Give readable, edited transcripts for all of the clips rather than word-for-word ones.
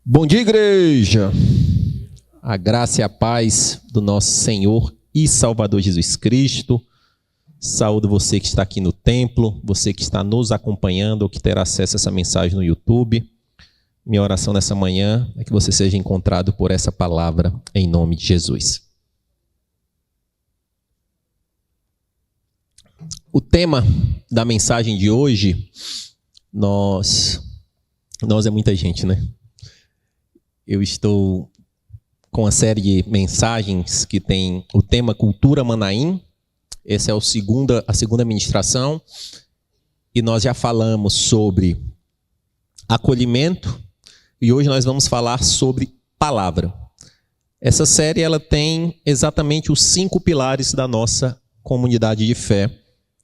Bom dia, igreja! A graça e a paz do nosso Senhor e Salvador Jesus Cristo. Saúdo você que está aqui no templo, você que está nos acompanhando ou que terá acesso a essa mensagem no YouTube. Minha oração nessa manhã é que você seja encontrado por essa palavra em nome de Jesus. O tema da mensagem de hoje, nós é muita gente, né? Eu estou com uma série de mensagens que tem o tema Cultura Manaim. Essa é a segunda ministração. E nós já falamos sobre acolhimento. E hoje nós vamos falar sobre palavra. Essa série ela tem exatamente os 5 pilares da nossa comunidade de fé,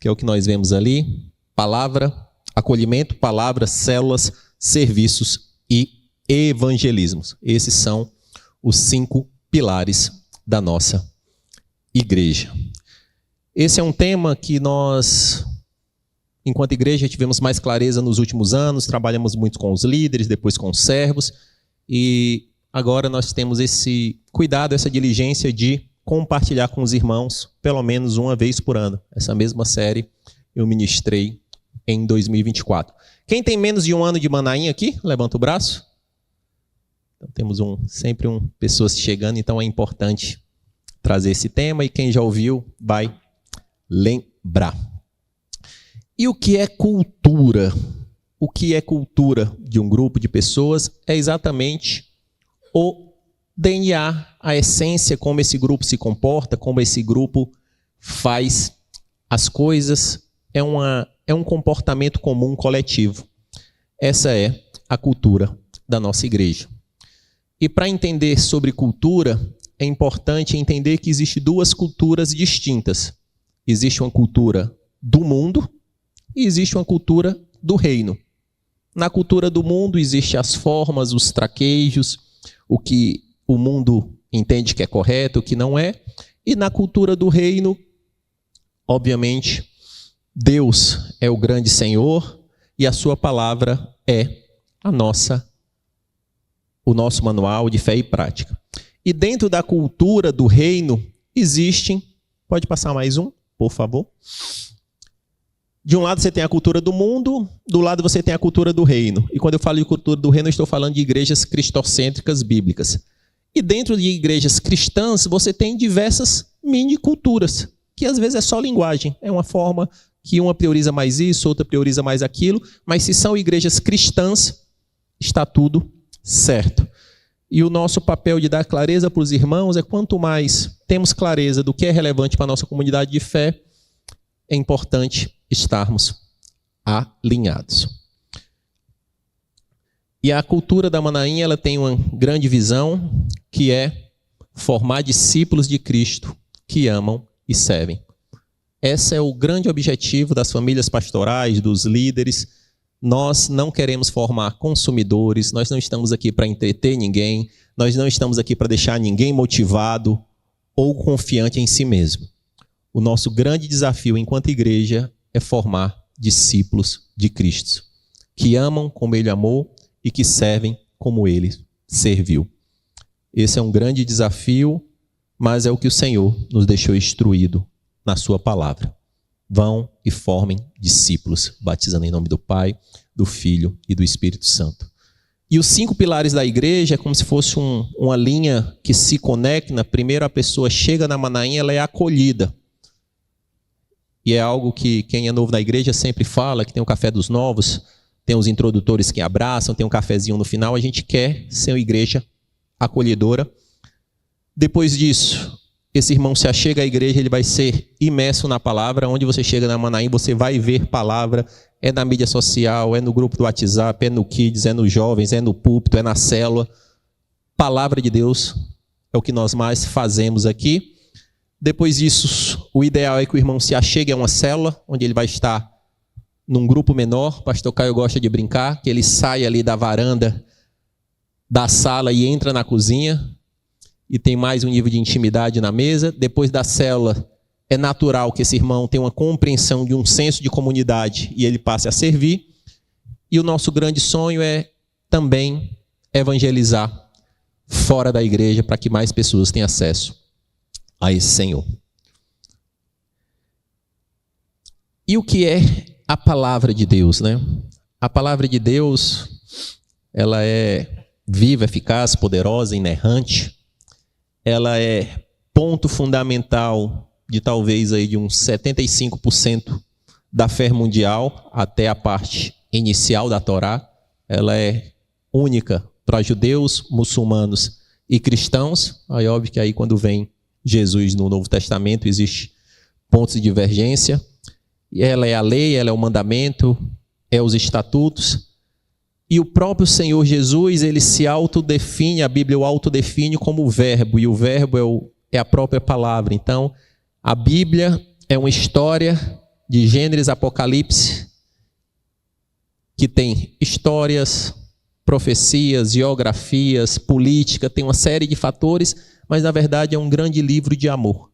que é o que nós vemos ali: palavra, acolhimento, palavra, células, serviços e evangelismos. Esses são os 5 pilares da nossa igreja. Esse é um tema que nós, enquanto igreja, tivemos mais clareza nos últimos anos, trabalhamos muito com os líderes, depois com os servos, e agora nós temos esse cuidado, essa diligência de compartilhar com os irmãos, pelo menos uma vez por ano. Essa mesma série eu ministrei em 2024. Quem tem menos de um ano de Manaim aqui? Levanta o braço. Então, temos sempre pessoas chegando, então é importante trazer esse tema, e quem já ouviu vai lembrar. E o que é cultura? O que é cultura de um grupo de pessoas é exatamente o DNA, a essência, como esse grupo se comporta, como esse grupo faz as coisas, é um comportamento comum, coletivo. Essa é a cultura da nossa igreja. E para entender sobre cultura, é importante entender que existem 2 culturas distintas. Existe uma cultura do mundo e existe uma cultura do reino. Na cultura do mundo existem as formas, os traquejos, o que o mundo entende que é correto, o que não é. E na cultura do reino, obviamente, Deus é o grande Senhor e a sua palavra é o nosso manual de fé e prática. E dentro da cultura do reino existem, pode passar mais um, por favor. De um lado você tem a cultura do mundo, do lado você tem a cultura do reino. E quando eu falo de cultura do reino, eu estou falando de igrejas cristocêntricas bíblicas. E dentro de igrejas cristãs, você tem diversas mini-culturas, que às vezes é só linguagem. É uma forma que uma prioriza mais isso, outra prioriza mais aquilo. Mas se são igrejas cristãs, está tudo certo. E o nosso papel de dar clareza para os irmãos é quanto mais temos clareza do que é relevante para a nossa comunidade de fé, é importante estarmos alinhados. E a cultura da Manaim, ela tem uma grande visão, que é formar discípulos de Cristo que amam e servem. Esse é o grande objetivo das famílias pastorais, dos líderes. Nós não queremos formar consumidores, nós não estamos aqui para entreter ninguém, nós não estamos aqui para deixar ninguém motivado ou confiante em si mesmo. O nosso grande desafio enquanto igreja é formar discípulos de Cristo, que amam como Ele amou e que servem como Ele serviu. Esse é um grande desafio, mas é o que o Senhor nos deixou instruído na sua palavra. Vão e formem discípulos, batizando em nome do Pai, do Filho e do Espírito Santo. E os 5 pilares da igreja é como se fosse uma linha que se conecta. Primeiro a pessoa chega na Manaim, ela é acolhida. E é algo que quem é novo na igreja sempre fala, que tem o café dos novos, tem os introdutores que abraçam, tem um cafezinho no final. A gente quer ser uma igreja acolhedora. Depois disso, esse irmão se achega à igreja, ele vai ser imerso na palavra. Onde você chega na Manaim, você vai ver palavra. É na mídia social, é no grupo do WhatsApp, é no Kids, é nos jovens, é no púlpito, é na célula. Palavra de Deus é o que nós mais fazemos aqui. Depois disso, o ideal é que o irmão se achegue a uma célula, onde ele vai estar num grupo menor. Pastor Caio gosta de brincar, que ele sai ali da varanda da sala e entra na cozinha. E tem mais um nível de intimidade na mesa. Depois da célula, é natural que esse irmão tenha uma compreensão de um senso de comunidade e ele passe a servir. E o nosso grande sonho é também evangelizar fora da igreja para que mais pessoas tenham acesso a esse Senhor. E o que é a palavra de Deus, né? A palavra de Deus, ela é viva, eficaz, poderosa, inerrante. Ela é ponto fundamental de talvez aí de uns 75% da fé mundial, até a parte inicial da Torá. Ela é única para judeus, muçulmanos e cristãos. Aí óbvio que aí quando vem Jesus no Novo Testamento existe pontos de divergência. E ela é a lei, ela é o mandamento, é os estatutos. E o próprio Senhor Jesus, ele se autodefine, a Bíblia o autodefine como o verbo, e o verbo é a própria palavra. Então, a Bíblia é uma história de Gênesis, Apocalipse, que tem histórias, profecias, geografias, política, tem uma série de fatores, mas na verdade é um grande livro de amor.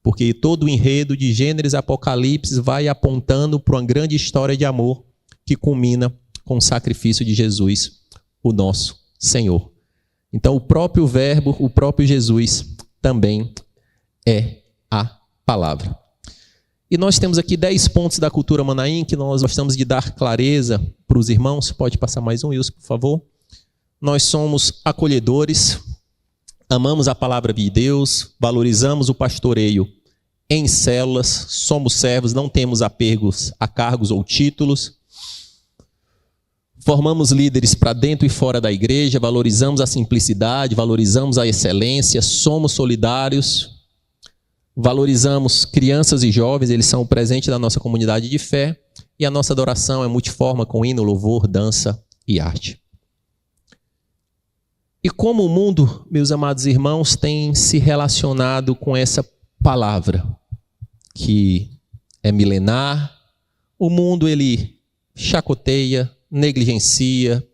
Porque todo o enredo de Gênesis, Apocalipse vai apontando para uma grande história de amor que culmina com o sacrifício de Jesus, o nosso Senhor. Então o próprio verbo, o próprio Jesus também é a palavra. E nós temos aqui 10 pontos da cultura Manaim que nós gostamos de dar clareza para os irmãos. Pode passar mais um, Wilson, por favor. Nós somos acolhedores, amamos a palavra de Deus, valorizamos o pastoreio em células, somos servos, não temos apegos a cargos ou títulos. Formamos líderes para dentro e fora da igreja, valorizamos a simplicidade, valorizamos a excelência, somos solidários, valorizamos crianças e jovens, eles são o presente da nossa comunidade de fé, e a nossa adoração é multiforme com hino, louvor, dança e arte. E como o mundo, meus amados irmãos, tem se relacionado com essa palavra, que é milenar, o mundo ele chacoteia, negligencia,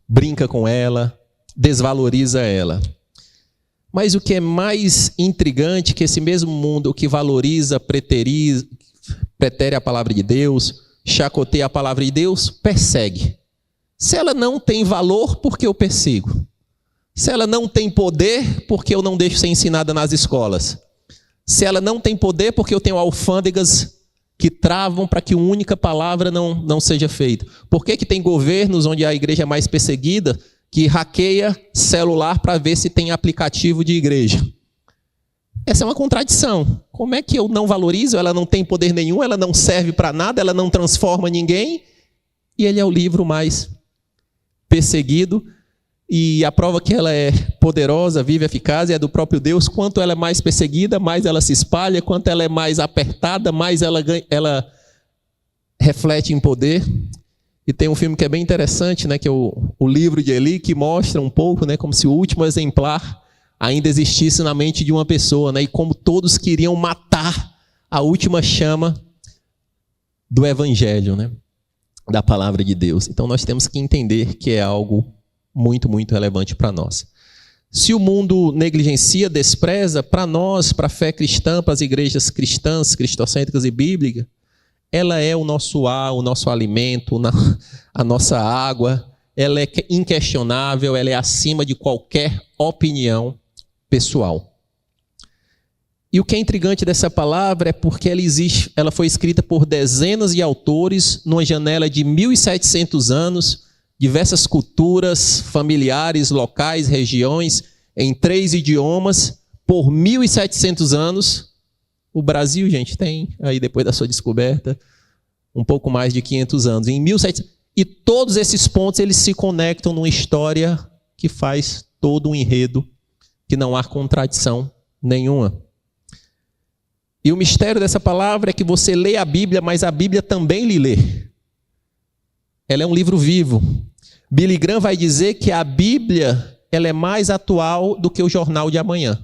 brinca com ela, desvaloriza ela. Mas o que é mais intrigante, que esse mesmo mundo que valoriza, pretere a palavra de Deus, chacoteia a palavra de Deus, persegue. Se ela não tem valor, por que eu persigo? Se ela não tem poder, por que eu não deixo ser ensinada nas escolas? Se ela não tem poder, porque eu tenho alfândegas que travam para que uma única palavra não seja feita. Por que tem governos onde a igreja é mais perseguida que hackeia celular para ver se tem aplicativo de igreja? Essa é uma contradição. Como é que eu não valorizo? Ela não tem poder nenhum, ela não serve para nada, ela não transforma ninguém, e ele é o livro mais perseguido. E a prova que ela é poderosa, viva, eficaz, é do próprio Deus. Quanto ela é mais perseguida, mais ela se espalha. Quanto ela é mais apertada, mais ela reflete em poder. E tem um filme que é bem interessante, né, que é o livro de Eli, que mostra um pouco, né, como se o último exemplar ainda existisse na mente de uma pessoa, né, e como todos queriam matar a última chama do evangelho, né, da palavra de Deus. Então nós temos que entender que é algo muito, muito relevante para nós. Se o mundo negligencia, despreza, para nós, para a fé cristã, para as igrejas cristãs, cristocêntricas e bíblicas, ela é o nosso ar, o nosso alimento, a nossa água, ela é inquestionável, ela é acima de qualquer opinião pessoal. E o que é intrigante dessa palavra é porque ela foi escrita por dezenas de autores numa janela de 1.700 anos, diversas culturas, familiares, locais, regiões, em 3 idiomas, por 1.700 anos. O Brasil, gente, tem, aí depois da sua descoberta, um pouco mais de 500 anos. Em 1700, e todos esses pontos eles se conectam numa história que faz todo um enredo, que não há contradição nenhuma. E o mistério dessa palavra é que você lê a Bíblia, mas a Bíblia também lhe lê. Ela é um livro vivo. Billy Graham vai dizer que a Bíblia ela é mais atual do que o jornal de amanhã.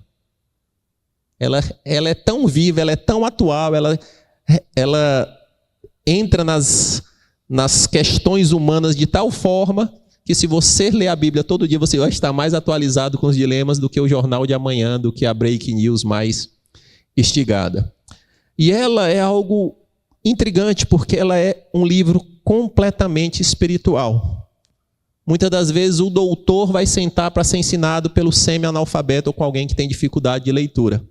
Ela é tão viva, ela é tão atual, ela entra nas questões humanas de tal forma que se você ler a Bíblia todo dia, você vai estar mais atualizado com os dilemas do que o jornal de amanhã, do que a break news mais instigada. E ela é algo intrigante, porque ela é um livro completamente espiritual. Muitas das vezes o doutor vai sentar para ser ensinado pelo semi-analfabeto ou com alguém que tem dificuldade de leitura.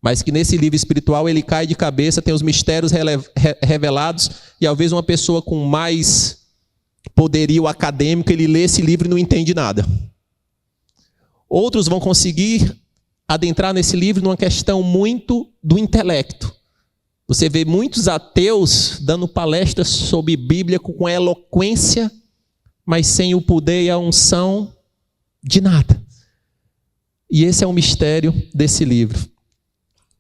Mas que nesse livro espiritual ele cai de cabeça, tem os mistérios revelados, e às vezes uma pessoa com mais poderio acadêmico, ele lê esse livro e não entende nada. Outros vão conseguir adentrar nesse livro numa questão muito do intelecto. Você vê muitos ateus dando palestras sobre Bíblia com eloquência, mas sem o poder e a unção de nada. E esse é o mistério desse livro.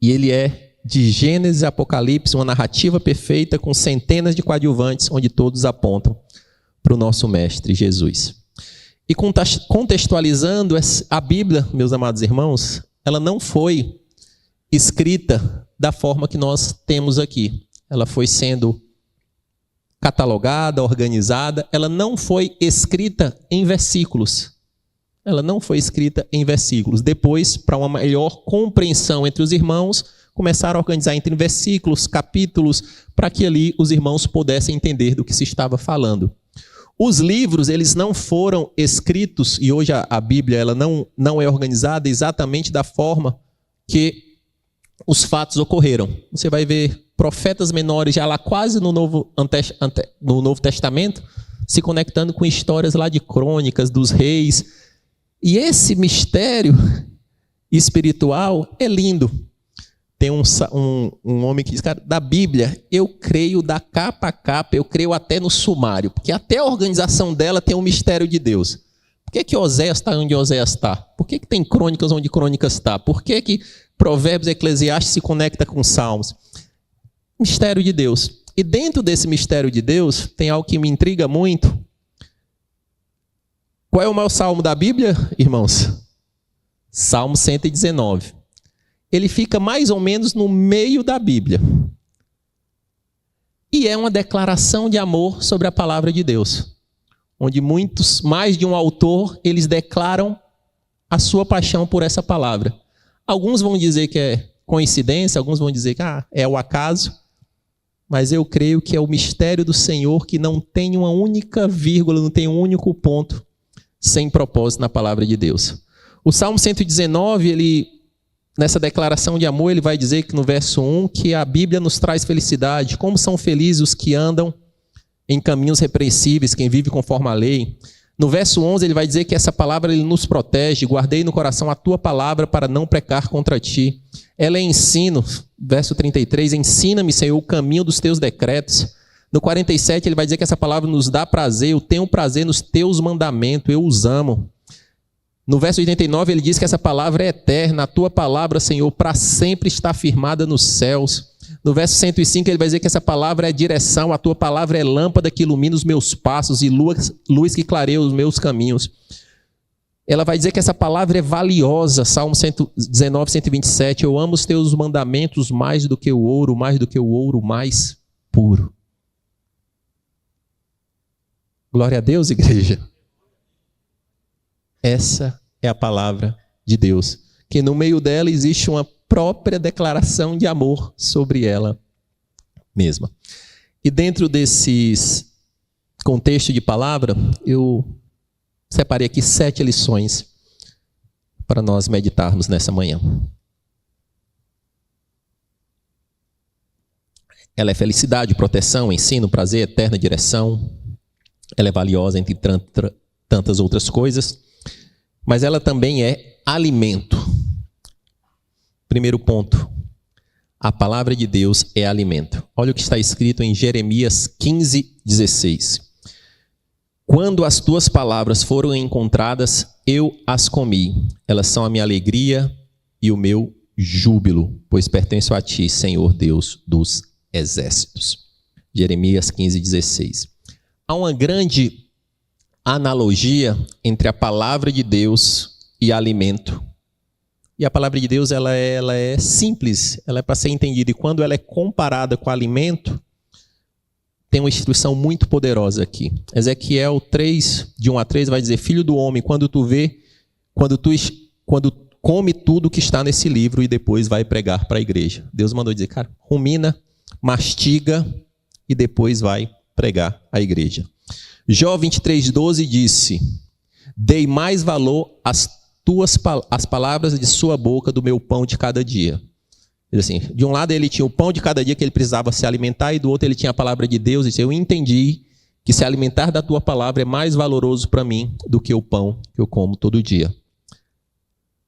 E ele é de Gênesis a Apocalipse, uma narrativa perfeita com centenas de coadjuvantes, onde todos apontam para o nosso Mestre Jesus. E contextualizando, a Bíblia, meus amados irmãos, ela não foi escrita da forma que nós temos aqui. Ela foi sendo catalogada, organizada, ela não foi escrita em versículos. Ela não foi escrita em versículos. Depois, para uma melhor compreensão entre os irmãos, começaram a organizar entre versículos, capítulos, para que ali os irmãos pudessem entender do que se estava falando. Os livros, eles não foram escritos, e hoje a Bíblia ela não é organizada exatamente da forma que os fatos ocorreram. Você vai ver profetas menores já lá quase no Novo Testamento, se conectando com histórias lá de crônicas dos reis. E esse mistério espiritual é lindo. Tem um homem que diz, cara, da Bíblia, eu creio da capa a capa, eu creio até no sumário, porque até a organização dela tem um mistério de Deus. Por que Oséias está onde Oséias está? Por que tem crônicas onde crônicas está? Por que Provérbios e Eclesiastes se conecta com Salmos? Mistério de Deus. E dentro desse mistério de Deus, tem algo que me intriga muito. Qual é o maior salmo da Bíblia, irmãos? Salmo 119. Ele fica mais ou menos no meio da Bíblia. E é uma declaração de amor sobre a palavra de Deus. Onde muitos, mais de um autor, eles declaram a sua paixão por essa palavra. Alguns vão dizer que é coincidência, alguns vão dizer que é o acaso. Mas eu creio que é o mistério do Senhor que não tem uma única vírgula, não tem um único ponto sem propósito na palavra de Deus. O Salmo 119, nessa declaração de amor, ele vai dizer que no verso 1, que a Bíblia nos traz felicidade. Como são felizes os que andam em caminhos repreensíveis, quem vive conforme a lei. No verso 11, ele vai dizer que essa palavra ele nos protege. Guardei no coração a tua palavra para não pecar contra ti. Ela é ensino. Verso 33, ensina-me, Senhor, o caminho dos teus decretos. No 47, ele vai dizer que essa palavra nos dá prazer. Eu tenho prazer nos teus mandamentos, eu os amo. No verso 89, ele diz que essa palavra é eterna. A tua palavra, Senhor, para sempre está firmada nos céus. No verso 105, ele vai dizer que essa palavra é direção. A tua palavra é lâmpada que ilumina os meus passos e luz que clareia os meus caminhos. Ela vai dizer que essa palavra é valiosa. Salmo 119, 127. Eu amo os teus mandamentos mais do que o ouro mais puro. Glória a Deus, igreja. Essa é a palavra de Deus, que no meio dela existe uma própria declaração de amor sobre ela mesma. E dentro desses contextos de palavra, eu separei aqui 7 lições para nós meditarmos nessa manhã. Ela é felicidade, proteção, ensino, prazer, eterna direção. Ela é valiosa entre tantas outras coisas, mas ela também é alimento. Primeiro ponto, a palavra de Deus é alimento. Olha o que está escrito em Jeremias 15, 16. Quando as tuas palavras foram encontradas, eu as comi. Elas são a minha alegria e o meu júbilo, pois pertenço a ti, Senhor Deus dos exércitos. Jeremias 15, 16. Há uma grande analogia entre a palavra de Deus e alimento. E a palavra de Deus ela é simples, ela é para ser entendida. E quando ela é comparada com alimento, tem uma instrução muito poderosa aqui. Ezequiel 3, de 1 a 3, vai dizer: Filho do homem, quando come tudo que está nesse livro e depois vai pregar para a igreja. Deus mandou dizer, cara, rumina, mastiga e depois vai pregar à igreja. Jó 23:12 disse: dei mais valor às palavras de sua boca do meu pão de cada dia. Assim, de um lado ele tinha o pão de cada dia que ele precisava se alimentar, e do outro ele tinha a palavra de Deus. E disse: eu entendi que se alimentar da tua palavra é mais valoroso para mim do que o pão que eu como todo dia.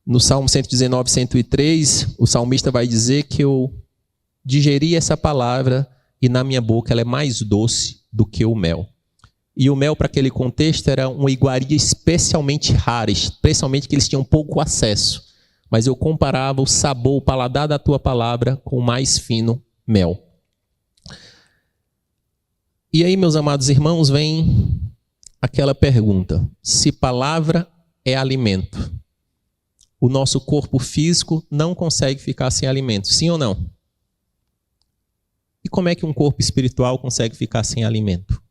No Salmo 119, 103, o salmista vai dizer que eu digeri essa palavra e na minha boca ela é mais doce do que o mel. E o mel, para aquele contexto, era uma iguaria especialmente rara, especialmente que eles tinham pouco acesso. Mas eu comparava o sabor, o paladar da tua palavra com o mais fino mel. E aí, meus amados irmãos, vem aquela pergunta: se palavra é alimento, o nosso corpo físico não consegue ficar sem alimento, sim ou não? E como é que um corpo espiritual consegue ficar sem alimento?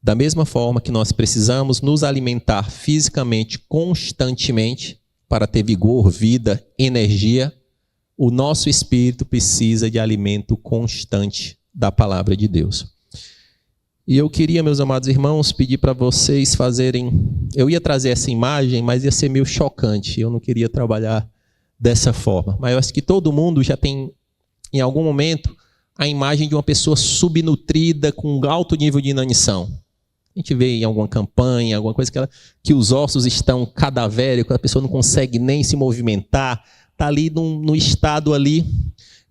Da mesma forma que nós precisamos nos alimentar fisicamente constantemente para ter vigor, vida, energia, o nosso espírito precisa de alimento constante da palavra de Deus. E eu queria, meus amados irmãos, pedir para vocês fazerem... Eu ia trazer essa imagem, mas ia ser meio chocante. Eu não queria trabalhar dessa forma. Mas eu acho que todo mundo já tem, em algum momento, a imagem de uma pessoa subnutrida com alto nível de inanição. A gente vê em alguma campanha, alguma coisa que os ossos estão cadavéricos, a pessoa não consegue nem se movimentar, está ali no estado ali.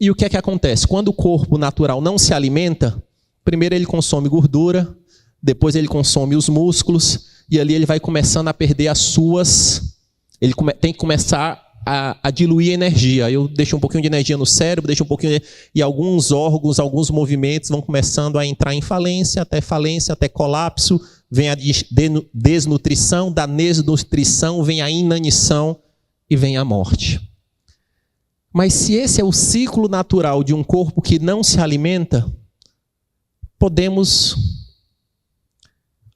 E o que é que acontece? Quando o corpo natural não se alimenta, primeiro ele consome gordura, depois ele consome os músculos, e ali ele vai começando a perder as suas... Ele tem que começar a diluir energia. Eu deixo um pouquinho de energia no cérebro, deixo um pouquinho e alguns órgãos, alguns movimentos vão começando a entrar em falência, até colapso, vem a desnutrição, da desnutrição vem a inanição e vem a morte. Mas se esse é o ciclo natural de um corpo que não se alimenta, podemos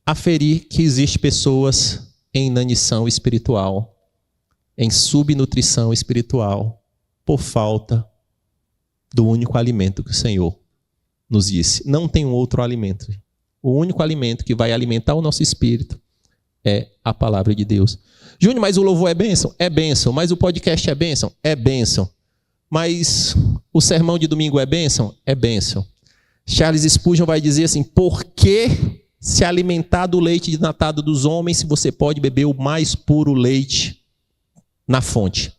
aferir que existem pessoas em inanição espiritual, em subnutrição espiritual, por falta do único alimento que o Senhor nos disse. Não tem um outro alimento. O único alimento que vai alimentar o nosso espírito é a palavra de Deus. Júnior, mas o louvor é bênção? É bênção. Mas o podcast é bênção? É bênção. Mas o sermão de domingo é bênção? É bênção. Charles Spurgeon vai dizer assim: por que se alimentar do leite desnatado dos homens se você pode beber o mais puro leite na fonte?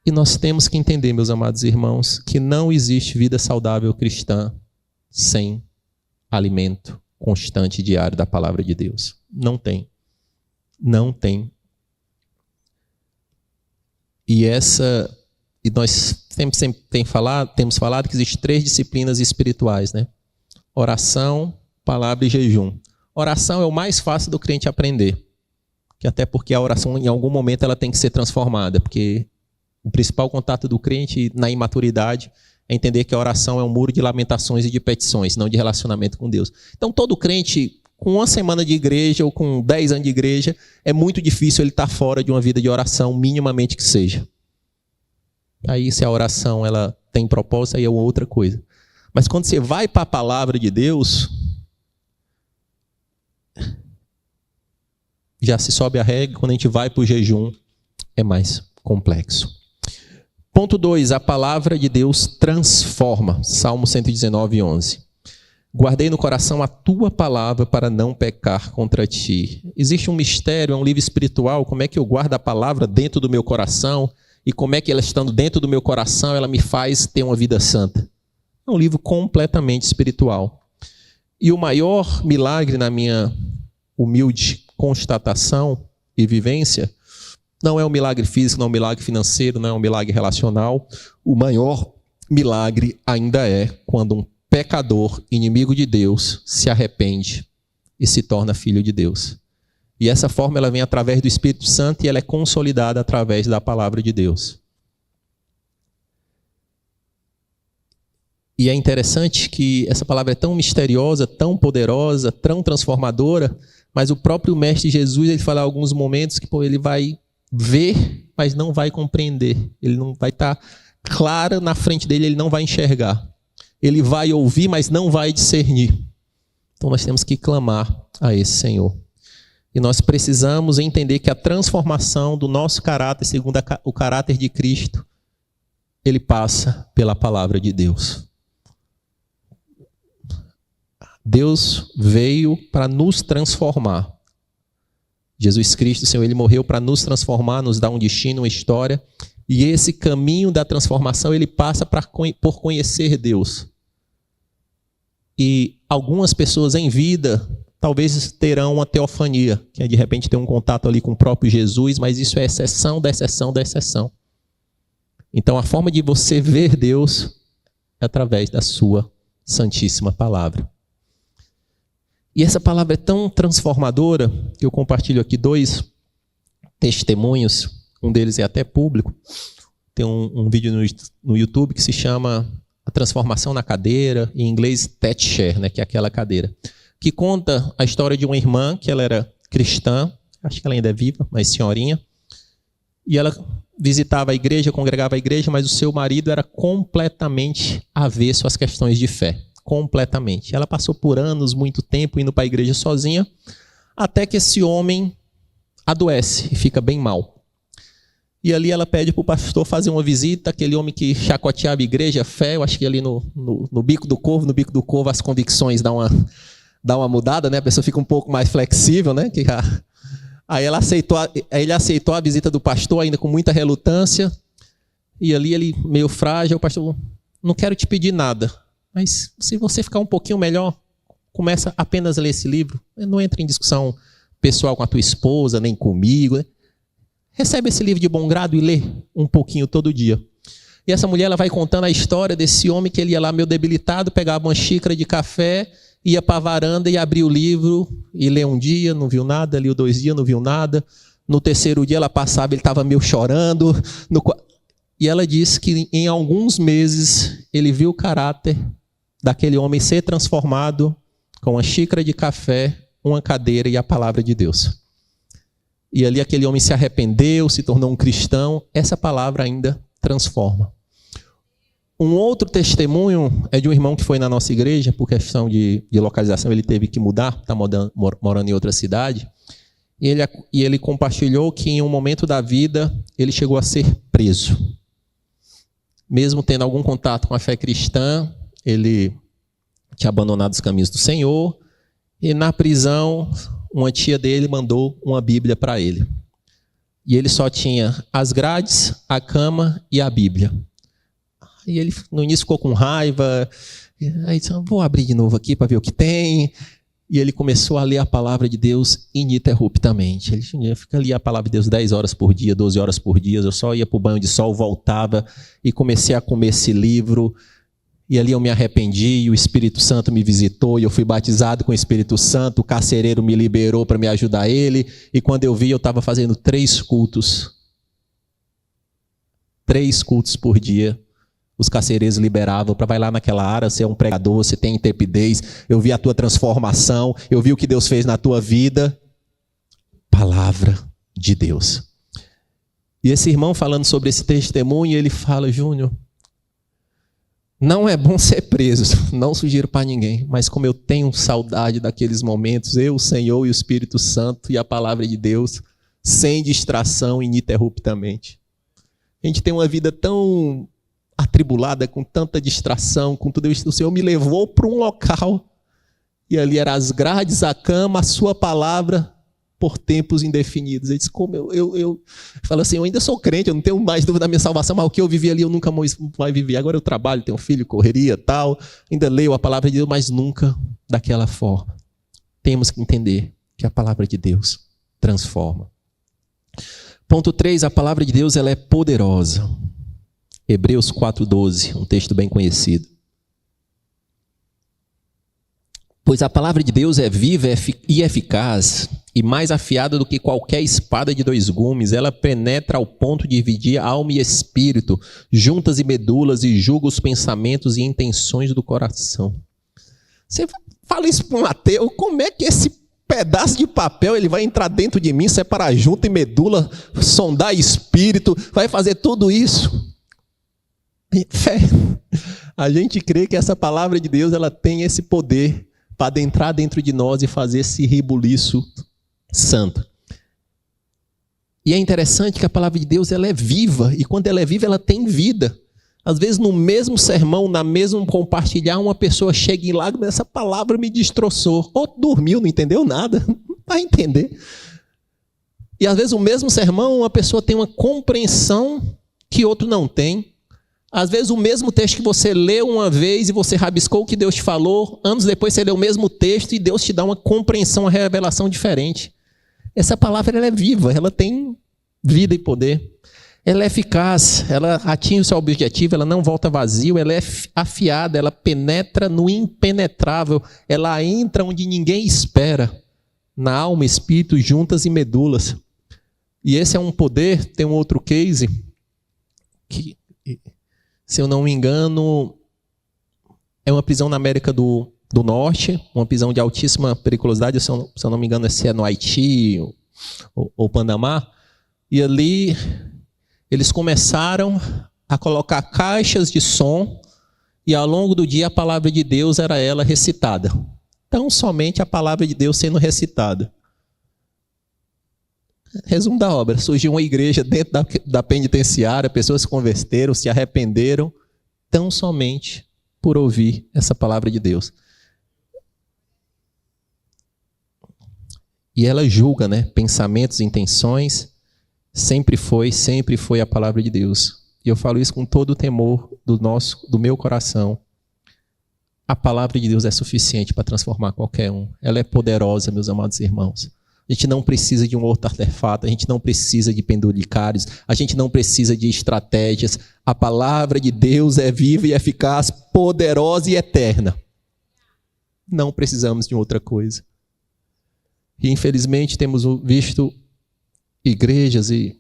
E nós temos que entender, meus amados irmãos, que não existe vida saudável cristã sem alimento constante e diário da palavra de Deus. Não tem. Não tem. E nós sempre temos falado que existem 3 disciplinas espirituais, né? Oração, palavra e jejum. Oração é o mais fácil do crente aprender. Que até porque a oração, em algum momento, ela tem que ser transformada, porque o principal contato do crente na imaturidade é entender que a oração é um muro de lamentações e de petições, não de relacionamento com Deus. Então, todo crente, com 1 semana de igreja ou com 10 anos de igreja, é muito difícil ele estar fora de uma vida de oração, minimamente que seja. Aí, se a oração ela tem propósito, aí é outra coisa. Mas quando você vai para a palavra de Deus, já se sobe a regra. Quando a gente vai para o jejum, é mais complexo. Ponto 2, a palavra de Deus transforma. Salmo 119, 11. Guardei no coração a tua palavra para não pecar contra ti. Existe um mistério, é um livro espiritual. Como é que eu guardo a palavra dentro do meu coração? E como é que ela, estando dentro do meu coração, ela me faz ter uma vida santa? É um livro completamente espiritual. E o maior milagre, na minha humilde constatação e vivência, não é um milagre físico, não é um milagre financeiro, não é um milagre relacional. O maior milagre ainda é quando um pecador, inimigo de Deus, se arrepende e se torna filho de Deus. E essa forma ela vem através do Espírito Santo e ela é consolidada através da palavra de Deus. E é interessante que essa palavra é tão misteriosa, tão poderosa, tão transformadora, mas o próprio Mestre Jesus, ele fala em alguns momentos que ele vai ver, mas não vai compreender. Ele não vai estar claro na frente dele, ele não vai enxergar. ele vai ouvir, mas não vai discernir. Então nós temos que clamar a esse Senhor. E nós precisamos entender que a transformação do nosso caráter, segundo o caráter de Cristo, ele passa pela palavra de Deus. Deus veio para nos transformar. Jesus Cristo, Senhor, ele morreu para nos transformar, nos dar um destino, uma história. E esse caminho da transformação, ele passa por conhecer Deus. E algumas pessoas em vida, talvez terão uma teofania, que é de repente ter um contato ali com o próprio Jesus, mas isso é exceção da exceção da exceção. Então a forma de você ver Deus é através da sua santíssima palavra. E essa palavra é tão transformadora que eu compartilho aqui 2 testemunhos, um deles é até público. Tem um vídeo no YouTube que se chama A Transformação na Cadeira, em inglês That Chair, né, que é aquela cadeira, que conta a história de uma irmã que ela era cristã, acho que ela ainda é viva, mas senhorinha, e ela visitava a igreja, congregava a igreja, mas o seu marido era completamente avesso às questões de fé. Completamente. Ela passou por anos, muito tempo, indo para a igreja sozinha, até que esse homem adoece e fica bem mal. E ali ela pede para o pastor fazer uma visita, aquele homem que chacoteava a igreja, a fé, eu acho que ali no bico do corvo as convicções dão uma mudada, né? A pessoa fica um pouco mais flexível, né? Aí ele aceitou a visita do pastor, ainda com muita relutância, e ali ele meio frágil, o pastor, não quero te pedir nada, mas se você ficar um pouquinho melhor, começa apenas a ler esse livro, não entra em discussão pessoal com a tua esposa, nem comigo, né? Recebe esse livro de bom grado e lê um pouquinho todo dia. E essa mulher ela vai contando a história desse homem que ele ia lá meio debilitado, pegava uma xícara de café, ia para a varanda e abria o livro e lê um dia, não viu nada, leu 2 dias, não viu nada. No 3º dia ela passava, ele estava meio chorando. E ela disse que em alguns meses ele viu o caráter daquele homem ser transformado com uma xícara de café, uma cadeira e a palavra de Deus. E ali aquele homem se arrependeu, se tornou um cristão. Essa palavra ainda transforma. Um outro testemunho é de um irmão que foi na nossa igreja, por questão de localização, ele teve que mudar, está morando em outra cidade. E ele compartilhou que em um momento da vida ele chegou a ser preso. Mesmo tendo algum contato com a fé cristã, ele tinha abandonado os caminhos do Senhor. E na prisão, uma tia dele mandou uma Bíblia para ele. E ele só tinha as grades, a cama e a Bíblia. E ele no início ficou com raiva. Aí disse, vou abrir de novo aqui para ver o que tem. E ele começou a ler a palavra de Deus ininterruptamente. Ele fica ali a palavra de Deus 10 horas por dia, 12 horas por dia. Eu só ia para o banho de sol, voltava e comecei a comer esse livro. E ali eu me arrependi e o Espírito Santo me visitou e eu fui batizado com o Espírito Santo. O carcereiro me liberou para me ajudar ele. E quando eu vi, eu estava fazendo 3 cultos. 3 cultos por dia. Os carcereiros liberavam para vai lá naquela área, você é um pregador, você tem intrepidez, eu vi a tua transformação, eu vi o que Deus fez na tua vida. Palavra de Deus. E esse irmão falando sobre esse testemunho, ele fala, Júnior, não é bom ser preso, não sugiro para ninguém, mas como eu tenho saudade daqueles momentos, eu, o Senhor e o Espírito Santo e a palavra de Deus, sem distração, ininterruptamente. A gente tem uma vida tão atribulada, com tanta distração, com tudo isso. O Senhor me levou para um local e ali eram as grades, a cama, a sua palavra por tempos indefinidos. Ele disse, como eu falo assim, eu ainda sou crente, eu não tenho mais dúvida da minha salvação, mas o que eu vivi ali eu nunca mais vou viver. Agora eu trabalho, tenho um filho, correria, tal, ainda leio a palavra de Deus, mas nunca daquela forma. Temos que entender que a palavra de Deus transforma. Ponto 3, a palavra de Deus ela é poderosa. Hebreus 4:12, um texto bem conhecido. Pois a palavra de Deus é viva e eficaz, e mais afiada do que qualquer espada de 2 gumes. Ela penetra ao ponto de dividir alma e espírito, juntas e medulas, e julga os pensamentos e intenções do coração. Você fala isso para um ateu, como é que esse pedaço de papel ele vai entrar dentro de mim, separar junta e medula, sondar espírito, vai fazer tudo isso? Fé. A gente crê que essa palavra de Deus ela tem esse poder para adentrar dentro de nós e fazer esse rebuliço santo. E é interessante que a palavra de Deus ela é viva, e quando ela é viva, ela tem vida. Às vezes, no mesmo sermão, na mesmo compartilhar, uma pessoa chega em lágrimas, essa palavra me destroçou. Ou dormiu, não entendeu nada, não vai entender. E às vezes, o mesmo sermão, uma pessoa tem uma compreensão que outro não tem. Às vezes, o mesmo texto que você leu uma vez e você rabiscou o que Deus te falou, anos depois você lê o mesmo texto e Deus te dá uma compreensão, uma revelação diferente. Essa palavra ela é viva, ela tem vida e poder. Ela é eficaz, ela atinge o seu objetivo, ela não volta vazio, ela é afiada, ela penetra no impenetrável, ela entra onde ninguém espera, na alma, espírito, juntas e medulas. E esse é um poder, tem um outro case, que, se eu não me engano, é uma prisão na América do Norte, uma prisão de altíssima periculosidade, se eu não me engano, se é no Haiti ou Panamá, e ali eles começaram a colocar caixas de som e ao longo do dia a palavra de Deus era ela recitada. Tão somente a palavra de Deus sendo recitada. Resumo da obra, surgiu uma igreja dentro da penitenciária, pessoas se converteram, se arrependeram, tão somente por ouvir essa palavra de Deus. E ela julga, né, pensamentos, intenções. Sempre foi a palavra de Deus. E eu falo isso com todo o temor do meu coração. A palavra de Deus é suficiente para transformar qualquer um. Ela é poderosa, meus amados irmãos. A gente não precisa de um outro artefato, a gente não precisa de penduricários, a gente não precisa de estratégias. A palavra de Deus é viva e eficaz, poderosa e eterna. Não precisamos de outra coisa. E infelizmente temos visto igrejas e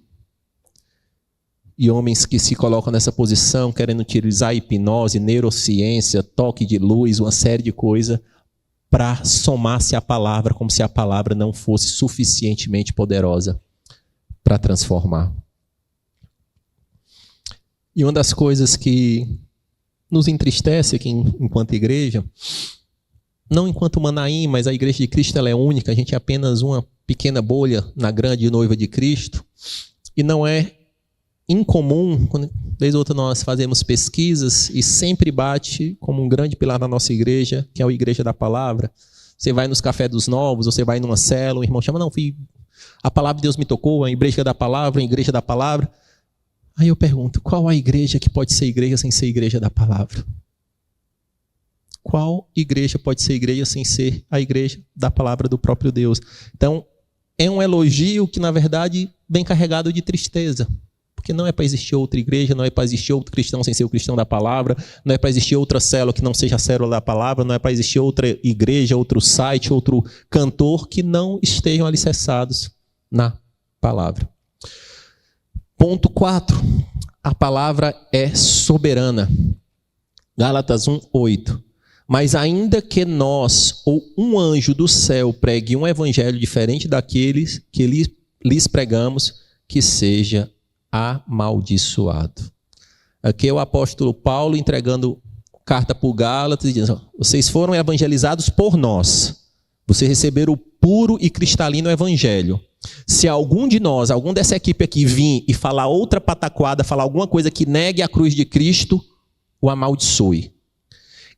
homens que se colocam nessa posição, querendo utilizar hipnose, neurociência, toque de luz, uma série de coisas, para somar-se à palavra, como se a palavra não fosse suficientemente poderosa para transformar. E uma das coisas que nos entristece aqui enquanto igreja, não enquanto Manaim, mas a igreja de Cristo ela é única, a gente é apenas uma pequena bolha na grande noiva de Cristo, e não é incomum, vez ou outra nós fazemos pesquisas e sempre bate como um grande pilar na nossa igreja, que é a Igreja da Palavra. Você vai nos Café dos Novos, você vai numa célula, o irmão chama, não, filho, a palavra de Deus me tocou, a Igreja da Palavra, a Igreja da Palavra. Aí eu pergunto, qual a igreja que pode ser igreja sem ser Igreja da Palavra? Qual igreja pode ser igreja sem ser a igreja da palavra do próprio Deus? Então, é um elogio que, na verdade, vem carregado de tristeza. Porque não é para existir outra igreja, não é para existir outro cristão sem ser o cristão da palavra, não é para existir outra célula que não seja a célula da palavra, não é para existir outra igreja, outro site, outro cantor que não estejam alicerçados na palavra. Ponto 4. A palavra é soberana. Gálatas 1:8. Mas ainda que nós ou um anjo do céu pregue um evangelho diferente daqueles que lhes pregamos, que seja amaldiçoado. Aqui é o apóstolo Paulo entregando carta para o Gálatas, dizendo, vocês foram evangelizados por nós. Vocês receberam o puro e cristalino evangelho. Se algum de nós, algum dessa equipe aqui vir e falar outra pataquada, falar alguma coisa que negue a cruz de Cristo, o amaldiçoe.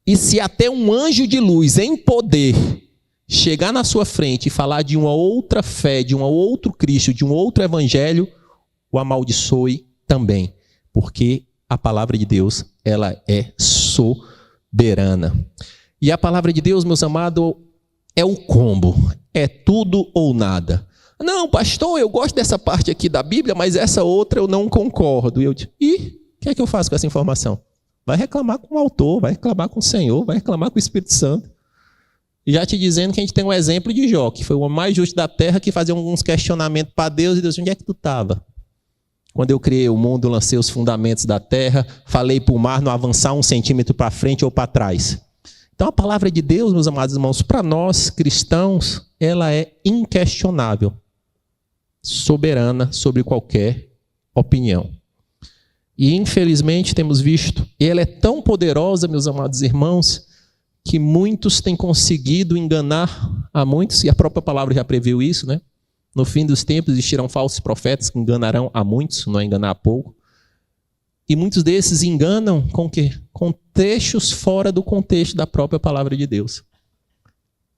E se até um anjo de luz em poder chegar na sua frente e falar de uma outra fé, de um outro Cristo, de um outro evangelho, o amaldiçoe também. Porque a palavra de Deus, ela é soberana. E a palavra de Deus, meus amados, é o combo. É tudo ou nada. Não, pastor, eu gosto dessa parte aqui da Bíblia, mas essa outra eu não concordo. E eu digo, o que é que eu faço com essa informação? Vai reclamar com o autor, vai reclamar com o Senhor, vai reclamar com o Espírito Santo. E já te dizendo que a gente tem um exemplo de Jó, que foi o homem mais justo da terra, que fazia alguns questionamentos para Deus, e Deus, onde é que tu estava? Quando eu criei o mundo, lancei os fundamentos da terra, falei para o mar não avançar 1 centímetro para frente ou para trás. Então a palavra de Deus, meus amados irmãos, para nós cristãos, ela é inquestionável, soberana sobre qualquer opinião. E infelizmente temos visto, ela é tão poderosa, meus amados irmãos, que muitos têm conseguido enganar a muitos, e a própria palavra já previu isso, né? No fim dos tempos existirão falsos profetas que enganarão a muitos, não é enganar a pouco. E muitos desses enganam com o quê? Com trechos fora do contexto da própria palavra de Deus.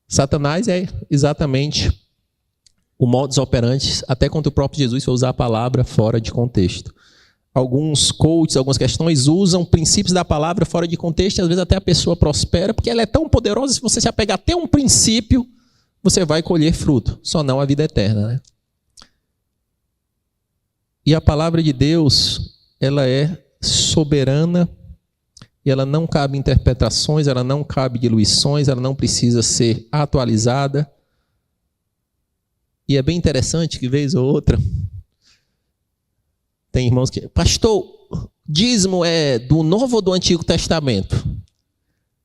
Satanás é exatamente o modus operandi, até quando o próprio Jesus foi usar a palavra fora de contexto. Alguns coaches, algumas questões usam princípios da palavra fora de contexto, e às vezes até a pessoa prospera, porque ela é tão poderosa, se você se apegar até um princípio, você vai colher fruto, só não a vida eterna, né? E a palavra de Deus, ela é soberana, e ela não cabe interpretações, ela não cabe diluições, ela não precisa ser atualizada. E é bem interessante que, vez ou outra, tem irmãos que... Pastor, dízimo é do Novo ou do Antigo Testamento?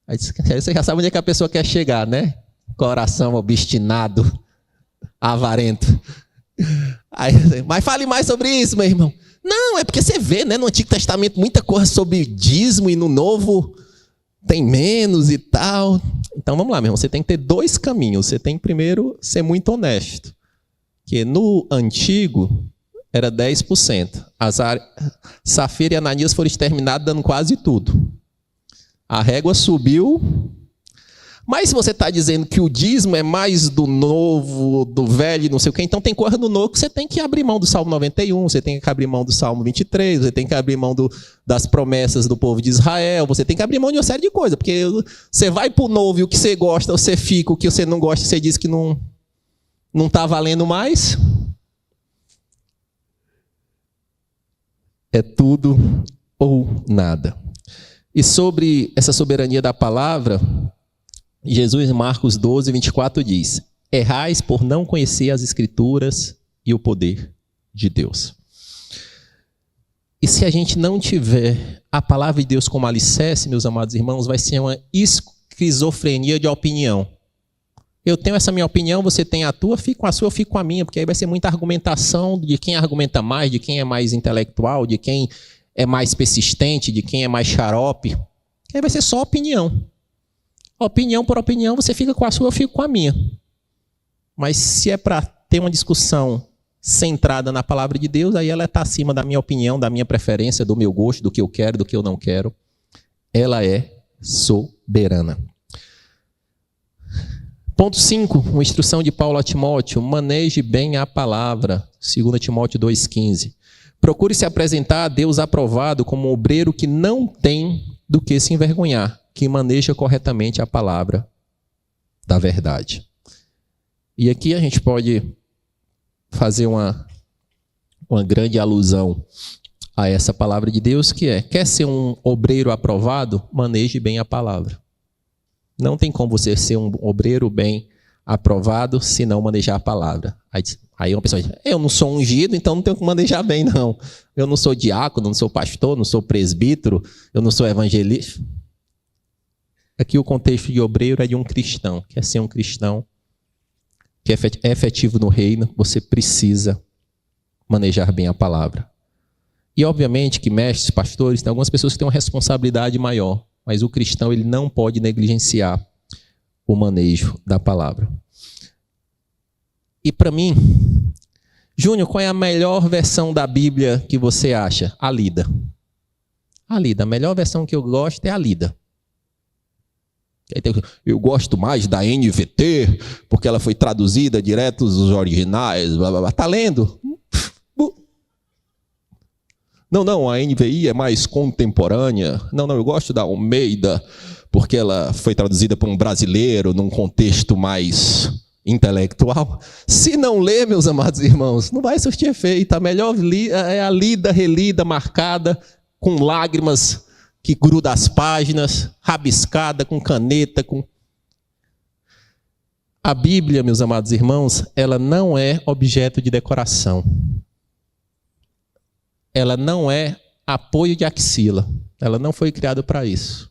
Aí você já sabe onde é que a pessoa quer chegar, né? Coração obstinado, avarento. Aí, mas fale mais sobre isso, meu irmão. Não, é porque você vê, né, no Antigo Testamento muita coisa sobre dízimo e no Novo tem menos e tal. Então vamos lá, meu irmão. Você tem que ter dois caminhos. Você tem que primeiro ser muito honesto. Que no Antigo era 10%. Safira e Ananias foram exterminados dando quase tudo. A régua subiu. Mas se você está dizendo que o dízimo é mais do novo, do velho, não sei o quê, então tem coisa do novo que você tem que abrir mão do Salmo 91, você tem que abrir mão do Salmo 23, você tem que abrir mão das promessas do povo de Israel, você tem que abrir mão de uma série de coisas, porque você vai para o novo e o que você gosta, você fica, o que você não gosta, você diz que não está valendo mais. É tudo ou nada. E sobre essa soberania da palavra, Jesus, em Marcos 12, 24, diz: errais por não conhecer as Escrituras e o poder de Deus. E se a gente não tiver a palavra de Deus como alicerce, meus amados irmãos, vai ser uma esquizofrenia de opinião. Eu tenho essa minha opinião, você tem a tua, fico com a sua, eu fico com a minha, porque aí vai ser muita argumentação de quem argumenta mais, de quem é mais intelectual, de quem é mais persistente, de quem é mais xarope. Aí vai ser só opinião. Opinião por opinião, você fica com a sua, eu fico com a minha. Mas se é para ter uma discussão centrada na palavra de Deus, aí ela está acima da minha opinião, da minha preferência, do meu gosto, do que eu quero, do que eu não quero. Ela é soberana. Ponto 5, uma instrução de Paulo a Timóteo: maneje bem a palavra, 2 Timóteo 2,15. Procure se apresentar a Deus aprovado como um obreiro que não tem do que se envergonhar, que maneja corretamente a palavra da verdade. E aqui a gente pode fazer uma grande alusão a essa palavra de Deus, que é: quer ser um obreiro aprovado? Maneje bem a palavra. Não tem como você ser um obreiro bem aprovado se não manejar a palavra. Aí uma pessoa diz: eu não sou ungido, então não tenho que manejar bem, não. Eu não sou diácono, não sou pastor, não sou presbítero, eu não sou evangelista. Aqui o contexto de obreiro é de um cristão. Quer ser um cristão que é efetivo no reino, você precisa manejar bem a palavra. E obviamente que mestres, pastores, tem algumas pessoas que têm uma responsabilidade maior, mas o cristão ele não pode negligenciar o manejo da palavra. E para mim, Júnior, qual é a melhor versão da Bíblia que você acha? A lida. A lida. A melhor versão que eu gosto é a lida. Eu gosto mais da NVT, porque ela foi traduzida direto dos originais. Blá, blá, blá. Tá lendo? Não, a NVI é mais contemporânea. Não, eu gosto da Almeida, porque ela foi traduzida por um brasileiro num contexto mais intelectual. Se não ler, meus amados irmãos, não vai surtir efeito. A melhor é a lida, relida, marcada, com lágrimas que gruda as páginas, rabiscada, com caneta. A Bíblia, meus amados irmãos, ela não é objeto de decoração. Ela não é apoio de axila. Ela não foi criada para isso.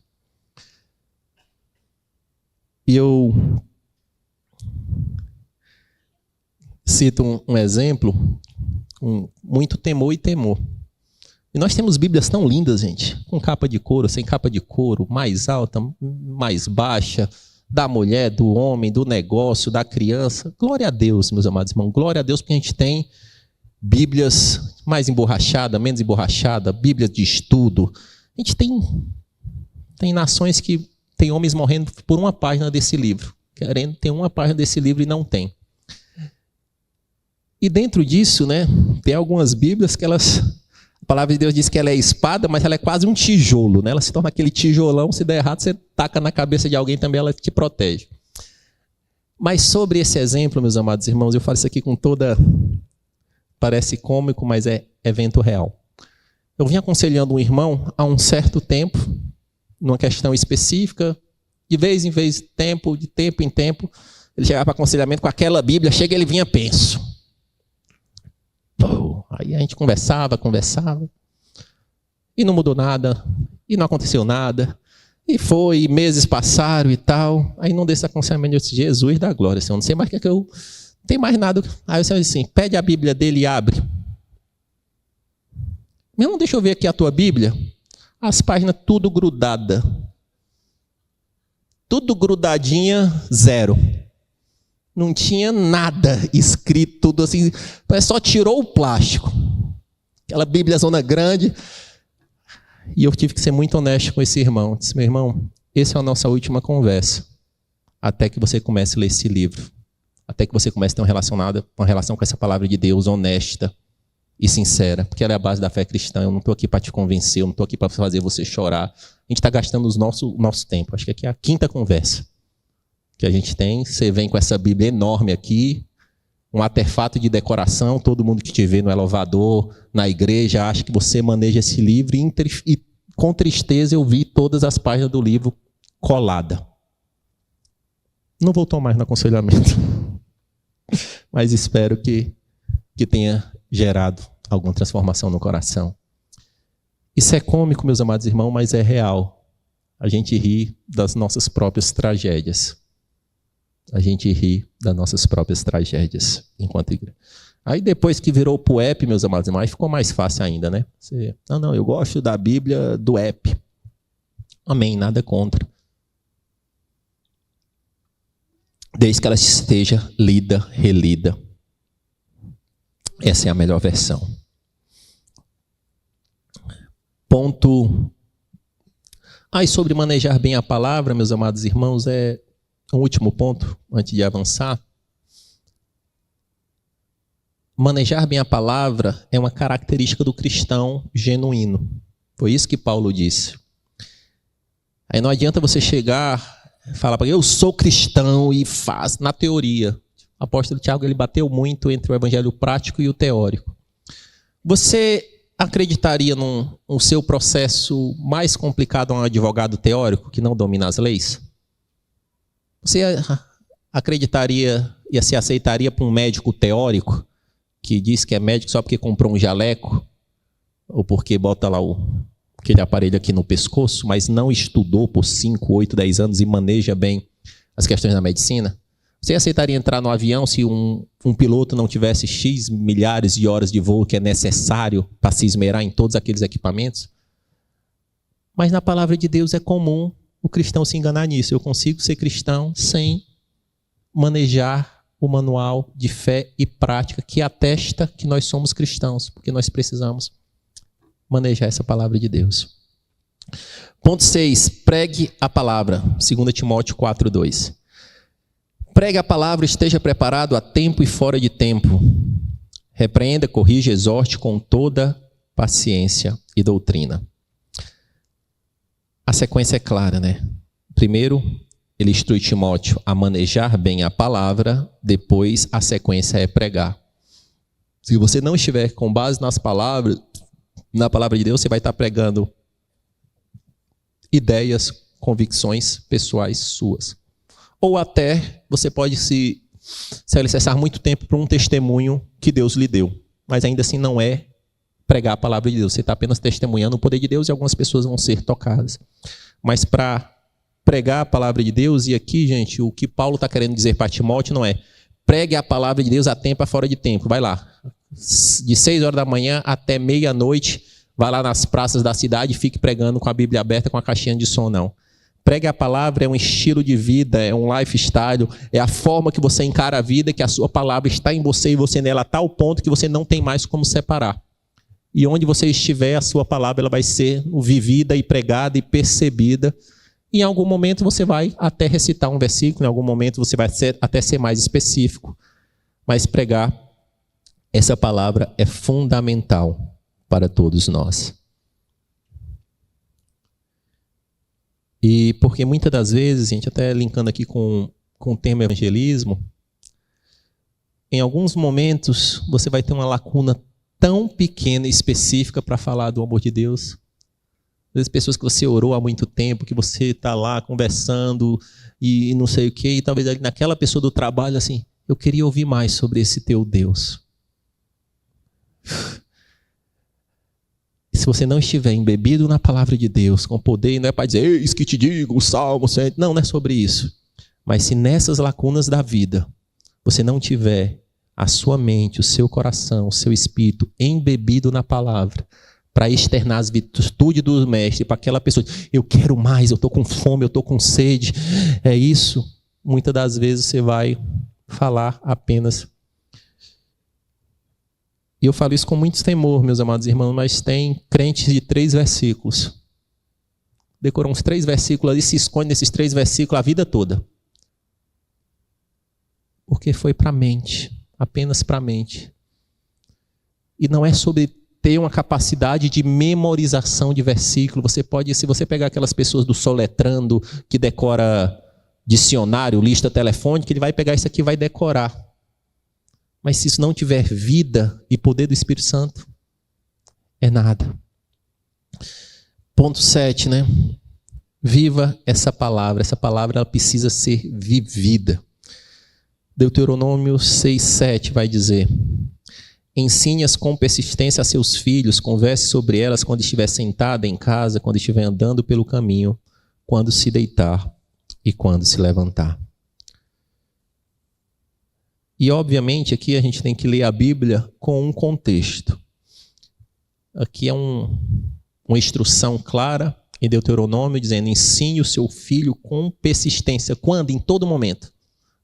E eu cito um exemplo, muito temor e temor. E nós temos Bíblias tão lindas, gente, com capa de couro, sem capa de couro, mais alta, mais baixa, da mulher, do homem, do negócio, da criança. Glória a Deus, meus amados irmãos. Glória a Deus porque a gente tem Bíblias mais emborrachadas, menos emborrachadas, Bíblias de estudo. A gente tem nações que tem homens morrendo por uma página desse livro, querendo ter uma página desse livro e não tem. E dentro disso, né, tem algumas Bíblias que a palavra de Deus diz que ela é espada, mas ela é quase um tijolo, né? Ela se torna aquele tijolão, se der errado, você taca na cabeça de alguém também, ela te protege. Mas sobre esse exemplo, meus amados irmãos, eu falo isso aqui com toda... Parece cômico, mas é evento real. Eu vim aconselhando um irmão há um certo tempo, numa questão específica, de vez em vez, de tempo em tempo, ele chegava para aconselhamento com aquela Bíblia, chega ele vinha penso. Aí a gente conversava, e não mudou nada, e não aconteceu nada, e meses passaram e tal. Aí não desse aconselhamento, eu disse, Jesus da glória, Senhor, não sei mais o que eu... Não tem mais nada. Aí você disse assim, pede a Bíblia dele e abre. Meu irmão, deixa eu ver aqui a tua Bíblia. As páginas tudo grudada. Tudo grudadinha, 0. Não tinha nada escrito, tudo assim. Só tirou o plástico. Aquela Bíblia zona grande. E eu tive que ser muito honesto com esse irmão. Eu disse, meu irmão, essa é a nossa última conversa. Até que você comece a ler esse livro. Até que você comece a ter uma relação com essa palavra de Deus honesta e sincera. Porque ela é a base da fé cristã. Eu não estou aqui para te convencer, eu não estou aqui para fazer você chorar. A gente está gastando o nosso tempo. Acho que aqui é a 5ª conversa que a gente tem. Você vem com essa Bíblia enorme aqui, um artefato de decoração, todo mundo que te vê no elevador, na igreja, acha que você maneja esse livro e com tristeza eu vi todas as páginas do livro colada. Não voltou mais no aconselhamento, mas espero que tenha gerado alguma transformação no coração. Isso é cômico, meus amados irmãos, mas é real. A gente ri das nossas próprias tragédias. A gente ri das nossas próprias tragédias enquanto igreja. Aí depois que virou pro app, meus amados irmãos, aí ficou mais fácil ainda, né? Não, eu gosto da Bíblia do app. Amém, nada contra. Desde que ela esteja lida, relida. Essa é a melhor versão. Ponto. E sobre manejar bem a palavra, meus amados irmãos, é um último ponto, antes de avançar. Manejar bem a palavra é uma característica do cristão genuíno. Foi isso que Paulo disse. Aí não adianta você chegar e falar para eu sou cristão e faz na teoria. O apóstolo Tiago ele bateu muito entre o evangelho prático e o teórico. Você acreditaria no seu processo mais complicado a um advogado teórico que não domina as leis? Você acreditaria e se aceitaria para um médico teórico que diz que é médico só porque comprou um jaleco ou porque bota lá aquele aparelho aqui no pescoço, mas não estudou por 5, 8, 10 anos e maneja bem as questões da medicina? Você aceitaria entrar no avião se um piloto não tivesse X milhares de horas de voo que é necessário para se esmerar em todos aqueles equipamentos? Mas na palavra de Deus é comum o cristão se enganar nisso. Eu consigo ser cristão sem manejar o manual de fé e prática que atesta que nós somos cristãos, porque nós precisamos manejar essa palavra de Deus. Ponto 6. Pregue a palavra. 2 Timóteo 4:2. Pregue a palavra, esteja preparado a tempo e fora de tempo. Repreenda, corrija, exorte com toda paciência e doutrina. A sequência é clara, né? Primeiro, ele instrui Timóteo a manejar bem a palavra, depois a sequência é pregar. Se você não estiver com base nas palavras, na palavra de Deus, você vai estar pregando ideias, convicções pessoais suas. Ou até você pode se alicerçar muito tempo para um testemunho que Deus lhe deu. Mas ainda assim não é pregar a palavra de Deus. Você está apenas testemunhando o poder de Deus e algumas pessoas vão ser tocadas. Mas para pregar a palavra de Deus, e aqui, gente, o que Paulo está querendo dizer para Timóteo não é pregue a palavra de Deus a tempo e fora de tempo. Vai lá. De 6 horas da manhã até meia-noite, Vá lá nas praças da cidade e fique pregando com a Bíblia aberta, com a caixinha de som, não. Pregue a palavra, é um estilo de vida, é um lifestyle, é a forma que você encara a vida, que a sua palavra está em você e você nela a tal ponto que você não tem mais como separar. E onde você estiver, a sua palavra ela vai ser vivida e pregada e percebida. Em algum momento você vai até recitar um versículo, em algum momento você vai até ser mais específico. Mas pregar essa palavra é fundamental para todos nós. E porque muitas das vezes, gente, até linkando aqui com o tema evangelismo, em alguns momentos você vai ter uma lacuna tão pequena e específica para falar do amor de Deus. Às vezes pessoas que você orou há muito tempo, que você está lá conversando e não sei o quê, e talvez ali naquela pessoa do trabalho, assim, eu queria ouvir mais sobre esse teu Deus. Se você não estiver embebido na palavra de Deus, com poder, não é para dizer, eis que te digo, o Salmo 100. Não é sobre isso. Mas se nessas lacunas da vida, você não tiver a sua mente, o seu coração, o seu espírito embebido na palavra, para externar as virtudes do mestre, para aquela pessoa, eu quero mais, eu estou com fome, eu estou com sede, é isso. Muitas das vezes você vai falar apenas. E eu falo isso com muito temor, meus amados irmãos, mas tem crentes de 3 versículos. Decorou uns 3 versículos ali, se esconde nesses 3 versículos a vida toda. Porque foi para a mente, apenas para a mente. E não é sobre ter uma capacidade de memorização de versículo. Você pode, se você pegar aquelas pessoas do soletrando, que decora dicionário, lista telefônica, ele vai pegar isso aqui e vai decorar. Mas se isso não tiver vida e poder do Espírito Santo, é nada. Ponto 7, né? Viva essa palavra. Essa palavra ela precisa ser vivida. Deuteronômio 6:7 vai dizer: ensine-as com persistência a seus filhos, converse sobre elas quando estiver sentada em casa, quando estiver andando pelo caminho, quando se deitar e quando se levantar. E, obviamente, aqui a gente tem que ler a Bíblia com um contexto. Aqui é uma instrução clara em Deuteronômio, dizendo, ensine o seu filho com persistência. Quando? Em todo momento.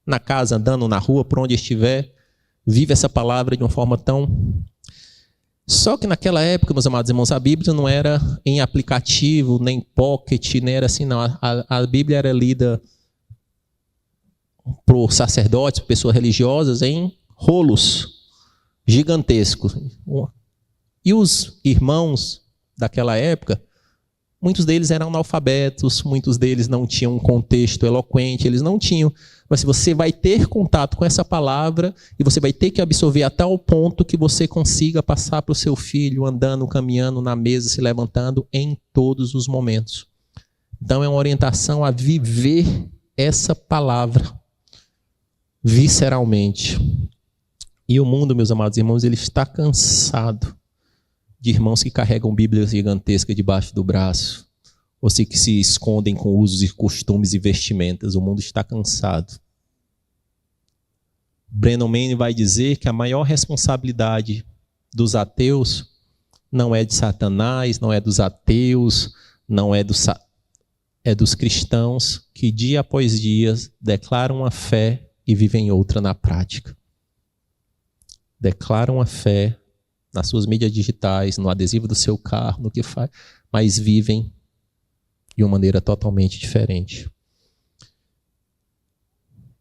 Na casa, andando na rua, por onde estiver, vive essa palavra de uma forma tão... Só que naquela época, meus amados irmãos, a Bíblia não era em aplicativo, nem pocket, nem era assim, não. A Bíblia era lida por sacerdotes, por pessoas religiosas, em rolos gigantescos. E os irmãos daquela época, muitos deles eram analfabetos, muitos deles não tinham um contexto eloquente, eles não tinham. Mas você vai ter contato com essa palavra e você vai ter que absorver até o ponto que você consiga passar para o seu filho, andando, caminhando na mesa, se levantando em todos os momentos. Então é uma orientação a viver essa palavra visceralmente. E o mundo, meus amados irmãos, ele está cansado de irmãos que carregam Bíblias gigantescas debaixo do braço, ou que se escondem com usos e costumes e vestimentas. O mundo está cansado. Brennan Manning vai dizer que a maior responsabilidade dos ateus não é de Satanás, não é dos ateus, não é dos cristãos que dia após dia declaram a fé e vivem outra na prática. Declaram a fé nas suas mídias digitais, no adesivo do seu carro, no que faz, mas vivem de uma maneira totalmente diferente.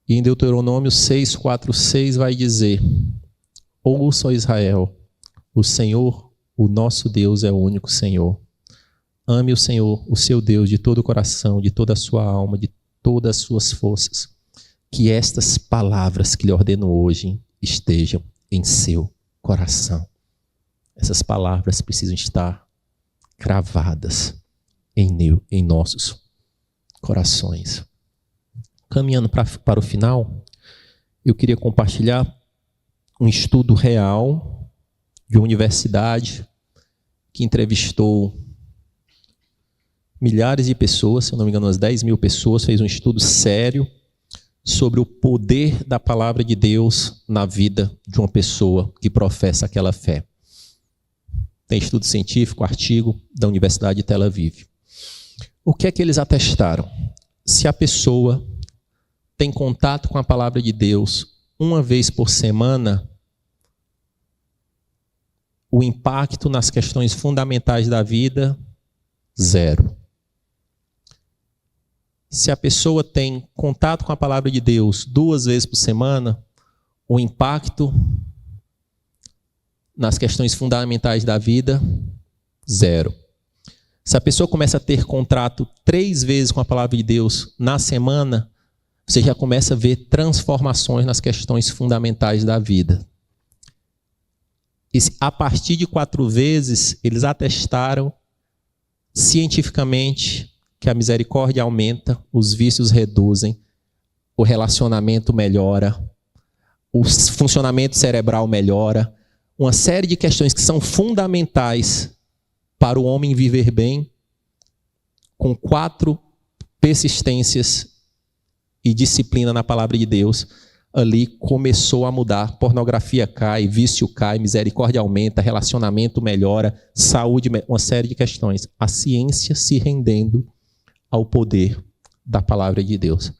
E em Deuteronômio 6:4-6 vai dizer: ouça, ó Israel, o Senhor, o nosso Deus é o único Senhor. Ame o Senhor, o seu Deus, de todo o coração, de toda a sua alma, de todas as suas forças. Que estas palavras que lhe ordeno hoje estejam em seu coração. Essas palavras precisam estar cravadas em nossos corações. Caminhando para o final, eu queria compartilhar um estudo real de uma universidade que entrevistou milhares de pessoas, se eu não me engano, umas 10 mil pessoas, fez um estudo sério sobre o poder da palavra de Deus na vida de uma pessoa que professa aquela fé. tem estudo científico, artigo da Universidade de Tel Aviv. O que é que eles atestaram? Se a pessoa tem contato com a palavra de Deus uma vez por semana, o impacto nas questões fundamentais da vida, 0. Se a pessoa tem contato com a palavra de Deus 2 vezes por semana, o impacto nas questões fundamentais da vida, 0. Se a pessoa começa a ter contato 3 vezes com a palavra de Deus na semana, você já começa a ver transformações nas questões fundamentais da vida. E a partir de 4 vezes, eles atestaram cientificamente que a misericórdia aumenta, os vícios reduzem, o relacionamento melhora, o funcionamento cerebral melhora, uma série de questões que são fundamentais para o homem viver bem, com 4 persistências e disciplina na palavra de Deus, ali começou a mudar. Pornografia cai, vício cai, misericórdia aumenta, relacionamento melhora, saúde, uma série de questões. A ciência se rendendo ao poder da palavra de Deus.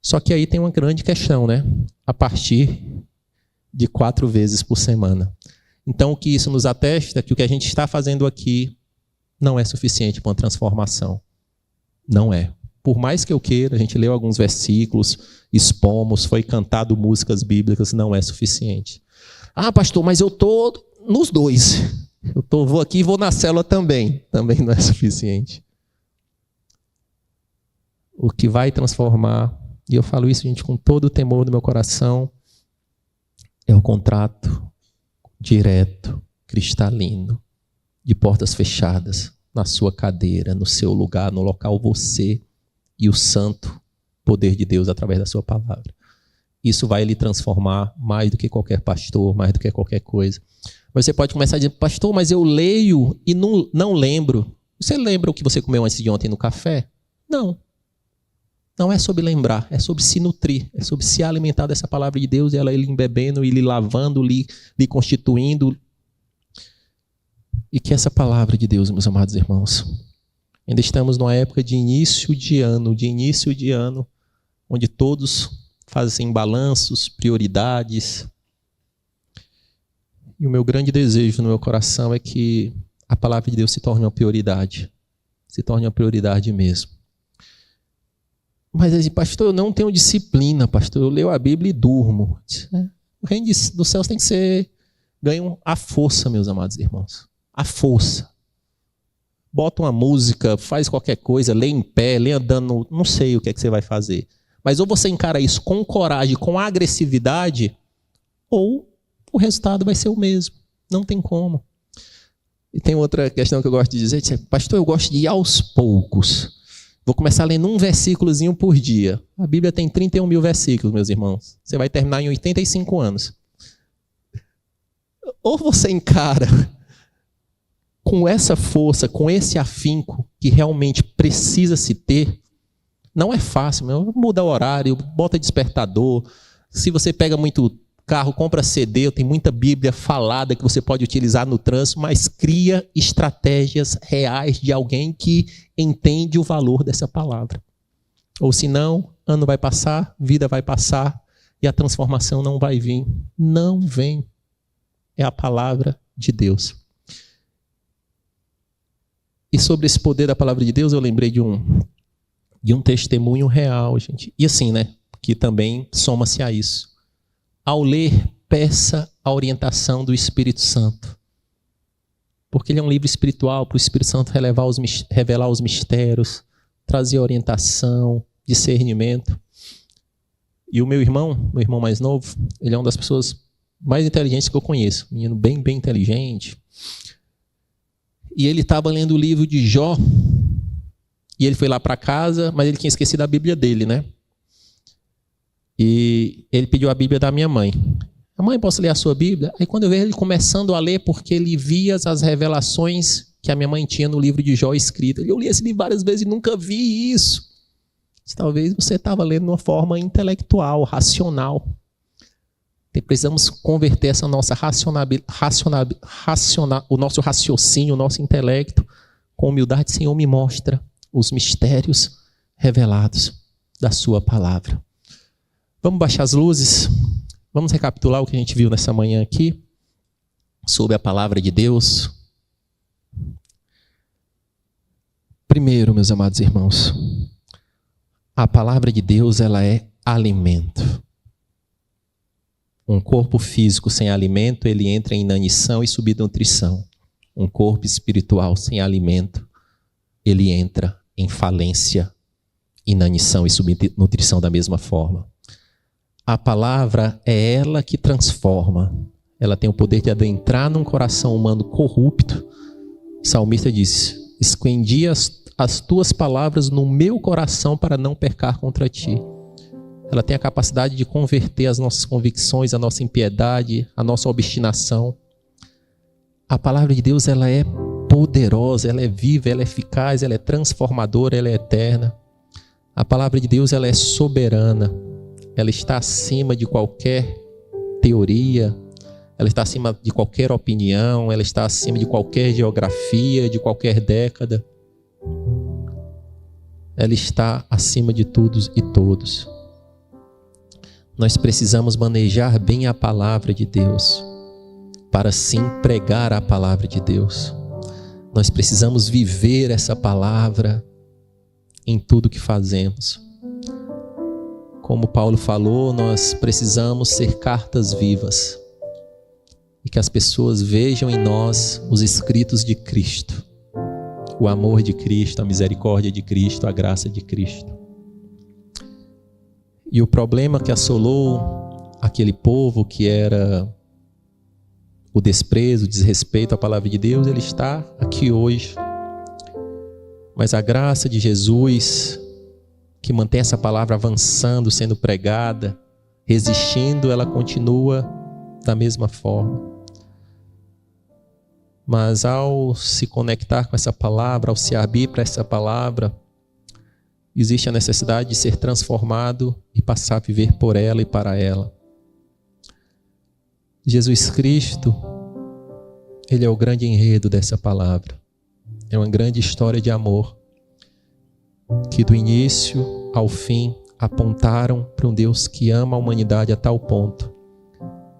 Só que aí tem uma grande questão, né? A partir de 4 vezes por semana. Então, o que isso nos atesta é que o que a gente está fazendo aqui não é suficiente para uma transformação. Não é. Por mais que eu queira, a gente leu alguns versículos, expomos, foi cantado músicas bíblicas, não é suficiente. Ah, pastor, mas eu estou nos 2. Vou aqui e vou na célula também. Também não é suficiente. O que vai transformar, e eu falo isso, gente, com todo o temor do meu coração, é o contrato direto, cristalino, de portas fechadas, na sua cadeira, no seu lugar, no local você e o santo poder de Deus através da sua palavra. Isso vai lhe transformar mais do que qualquer pastor, mais do que qualquer coisa. Mas você pode começar a dizer, pastor, mas eu leio e não lembro. Você lembra o que você comeu antes de ontem no café? Não. Não é sobre lembrar, é sobre se nutrir, é sobre se alimentar dessa palavra de Deus e ela lhe embebendo, e lhe lavando, lhe constituindo. E que essa palavra de Deus, meus amados irmãos, ainda estamos numa época de início de ano, onde todos fazem balanços, prioridades. E o meu grande desejo no meu coração é que a palavra de Deus se torne uma prioridade. Se torne uma prioridade mesmo. Mas, pastor, eu não tenho disciplina, pastor. Eu leio a Bíblia e durmo. O reino dos céus tem que ser... Ganham a força, meus amados irmãos. A força. Bota uma música, faz qualquer coisa, lê em pé, lê andando, não sei o que é que você vai fazer. Mas ou você encara isso com coragem, com agressividade, ou o resultado vai ser o mesmo. Não tem como. E tem outra questão que eu gosto de dizer, pastor, eu gosto de ir aos poucos. Vou começar lendo um versículozinho por dia. A Bíblia tem 31 mil versículos, meus irmãos. Você vai terminar em 85 anos. Ou você encara com essa força, com esse afinco que realmente precisa se ter. Não é fácil, muda o horário, bota despertador. Se você pega muito carro, compra CD, tem muita Bíblia falada que você pode utilizar no trânsito, mas cria estratégias reais de alguém que entende o valor dessa palavra. Ou senão, ano vai passar, vida vai passar e a transformação não vai vir. Não vem. É a palavra de Deus. E sobre esse poder da palavra de Deus, eu lembrei de um testemunho real, gente. E assim, né? Que também soma-se a isso. Ao ler, peça a orientação do Espírito Santo. Porque ele é um livro espiritual para o Espírito Santo revelar os mistérios, trazer orientação, discernimento. E o meu irmão mais novo, ele é uma das pessoas mais inteligentes que eu conheço. Um menino bem, bem inteligente. E ele estava lendo o livro de Jó. E ele foi lá para casa, mas ele tinha esquecido a Bíblia dele, né? E ele pediu a Bíblia da minha mãe. Mãe, posso ler a sua Bíblia? Aí quando eu vejo ele começando a ler, porque ele via as revelações que a minha mãe tinha no livro de Jó escrito. Eu li esse livro várias vezes e nunca vi isso. Talvez você estava lendo de uma forma intelectual, racional. Precisamos converter essa nossa o nosso raciocínio, o nosso intelecto, com humildade. Senhor, me mostra os mistérios revelados da sua palavra. Vamos baixar as luzes, vamos recapitular o que a gente viu nessa manhã aqui, sobre a palavra de Deus. Primeiro, meus amados irmãos, a palavra de Deus, ela é alimento. Um corpo físico sem alimento, ele entra em inanição e subnutrição. Um corpo espiritual sem alimento, ele entra em falência, inanição e subnutrição da mesma forma. A palavra é ela que transforma. Ela tem o poder de adentrar num coração humano corrupto. O salmista diz: escondi as tuas palavras no meu coração para não pecar contra ti. Ela tem a capacidade de converter as nossas convicções, a nossa impiedade, a nossa obstinação. A palavra de Deus, ela é poderosa, ela é viva, ela é eficaz, ela é transformadora, ela é eterna. A palavra de Deus, ela é soberana. Ela está acima de qualquer teoria, ela está acima de qualquer opinião, ela está acima de qualquer geografia, de qualquer década. Ela está acima de todos e todos. Nós precisamos manejar bem a palavra de Deus, para sim pregar a palavra de Deus. Nós precisamos viver essa palavra em tudo que fazemos. Como Paulo falou, nós precisamos ser cartas vivas e que as pessoas vejam em nós os escritos de Cristo, o amor de Cristo, a misericórdia de Cristo, a graça de Cristo. E o problema que assolou aquele povo, que era o desprezo, o desrespeito à palavra de Deus, ele está aqui hoje. Mas a graça de Jesus, que mantém essa palavra avançando, sendo pregada, resistindo, ela continua da mesma forma. Mas ao se conectar com essa palavra, ao se abrir para essa palavra, existe a necessidade de ser transformado e passar a viver por ela e para ela. Jesus Cristo, ele é o grande enredo dessa palavra. É uma grande história de amor, que do início ao fim apontaram para um Deus que ama a humanidade a tal ponto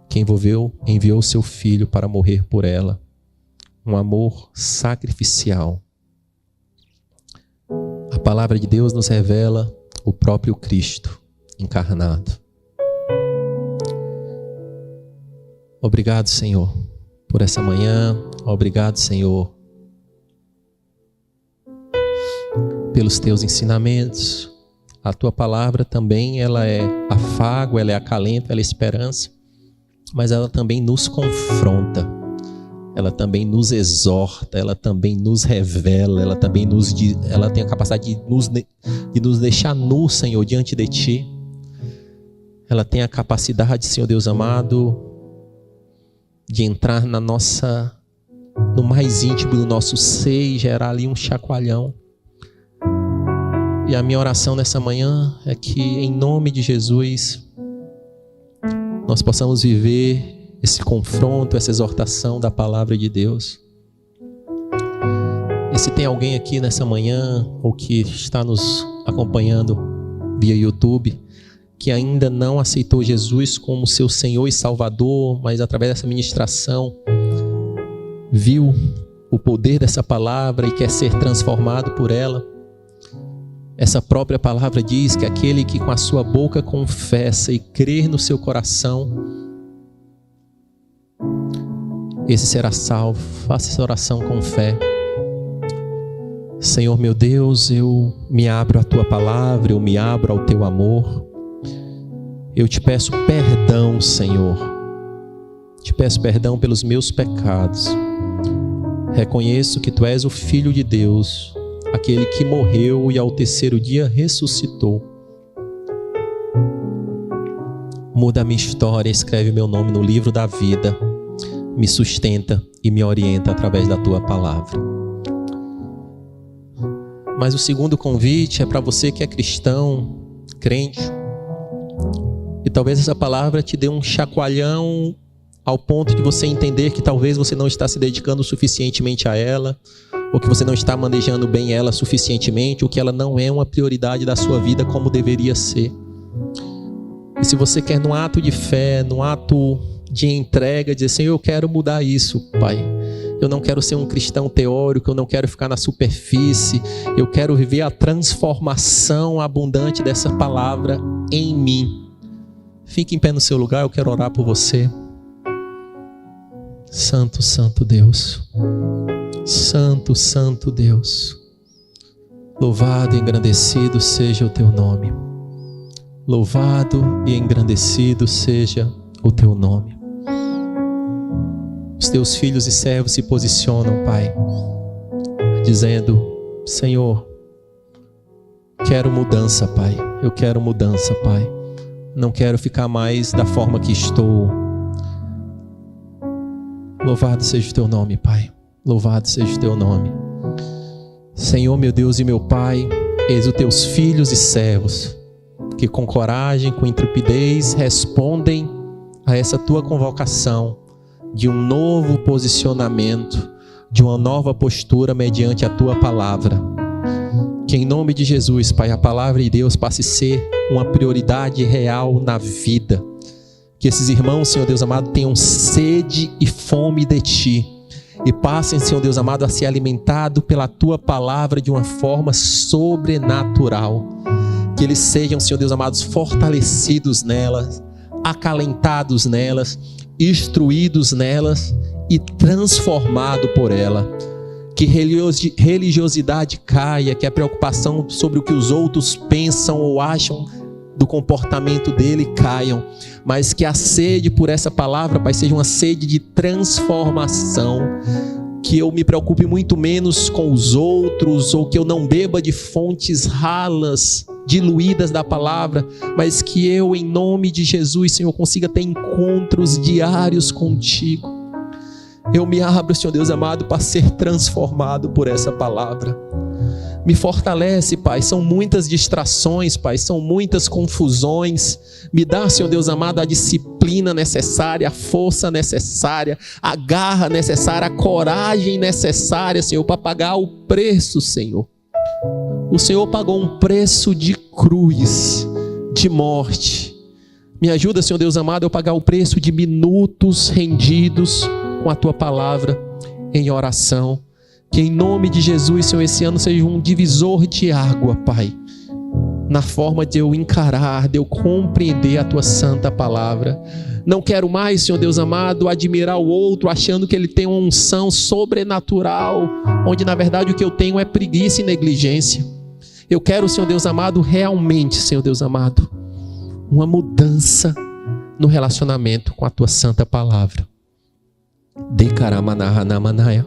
que enviou seu Filho para morrer por ela. Um amor sacrificial. A palavra de Deus nos revela o próprio Cristo encarnado. Obrigado, Senhor, por essa manhã. Obrigado, Senhor, pelos teus ensinamentos. A tua palavra também, ela é afago, ela é acalento, ela é esperança, mas ela também nos confronta, ela também nos exorta, ela também nos revela, ela tem a capacidade de nos deixar nus, Senhor, diante de ti. Ela tem a capacidade, Senhor Deus amado, de entrar no mais íntimo do nosso ser e gerar ali um chacoalhão. E a minha oração nessa manhã é que, em nome de Jesus, nós possamos viver esse confronto, essa exortação da palavra de Deus. E se tem alguém aqui nessa manhã, ou que está nos acompanhando via YouTube, que ainda não aceitou Jesus como seu Senhor e Salvador, mas através dessa ministração viu o poder dessa palavra e quer ser transformado por ela, essa própria palavra diz que aquele que com a sua boca confessa e crer no seu coração, esse será salvo. Faça essa oração com fé. Senhor meu Deus, eu me abro à tua palavra, eu me abro ao teu amor. Eu te peço perdão, Senhor. Te peço perdão pelos meus pecados. Reconheço que tu és o Filho de Deus, aquele que morreu e ao terceiro dia ressuscitou. Muda a minha história, escreve meu nome no livro da vida, me sustenta e me orienta através da tua palavra. Mas o segundo convite é para você que é cristão, crente, E talvez essa palavra te dê um chacoalhão ao ponto de você entender que talvez você não está se dedicando suficientemente a ela, ou que você não está manejando bem ela suficientemente, ou que ela não é uma prioridade da sua vida como deveria ser. E se você quer, num ato de fé, num ato de entrega, dizer: Senhor, eu quero mudar isso, Pai. Eu não quero ser um cristão teórico, eu não quero ficar na superfície, eu quero viver a transformação abundante dessa palavra em mim. Fique em pé no seu lugar, eu quero orar por você. Santo, santo Deus. Santo, santo Deus. Louvado e engrandecido seja o teu nome. Louvado e engrandecido seja o teu nome. Os teus filhos e servos se posicionam, Pai, dizendo: Senhor, quero mudança, Pai. Eu quero mudança, Pai. Não quero ficar mais da forma que estou. Louvado seja o teu nome, Pai. Louvado seja o teu nome. Senhor, meu Deus e meu Pai, eis os teus filhos e servos, que com coragem, com intrepidez, respondem a essa tua convocação de um novo posicionamento, de uma nova postura mediante a tua palavra. Que em nome de Jesus, Pai, a palavra de Deus passe a ser uma prioridade real na vida. Que esses irmãos, Senhor Deus amado, tenham sede e fome de Ti. E passem, Senhor Deus amado, a ser alimentados pela Tua palavra de uma forma sobrenatural. Que eles sejam, Senhor Deus amado, fortalecidos nelas, acalentados nelas, instruídos nelas e transformados por ela. Que religiosidade caia, que a preocupação sobre o que os outros pensam ou acham do comportamento dele caiam, mas que a sede por essa palavra, Pai, seja uma sede de transformação. Que eu me preocupe muito menos com os outros, ou que eu não beba de fontes ralas, diluídas da palavra, mas que eu, em nome de Jesus, Senhor, consiga ter encontros diários contigo. Eu me abro, Senhor Deus amado, para ser transformado por essa palavra. Me fortalece, Pai. São muitas distrações, Pai. São muitas confusões. Me dá, Senhor Deus amado, a disciplina necessária, a força necessária, a garra necessária, a coragem necessária, Senhor, para pagar o preço, Senhor. O Senhor pagou um preço de cruz, de morte. Me ajuda, Senhor Deus amado, a pagar o preço de minutos rendidos com a Tua palavra em oração. Que em nome de Jesus, Senhor, esse ano seja um divisor de água, Pai, na forma de eu encarar, de eu compreender a Tua santa palavra. Não quero mais, Senhor Deus amado, admirar o outro achando que ele tem uma unção sobrenatural, onde na verdade o que eu tenho é preguiça e negligência. Eu quero, Senhor Deus amado, realmente, Senhor Deus amado, uma mudança no relacionamento com a Tua santa palavra. Dekaramanahanamanaya.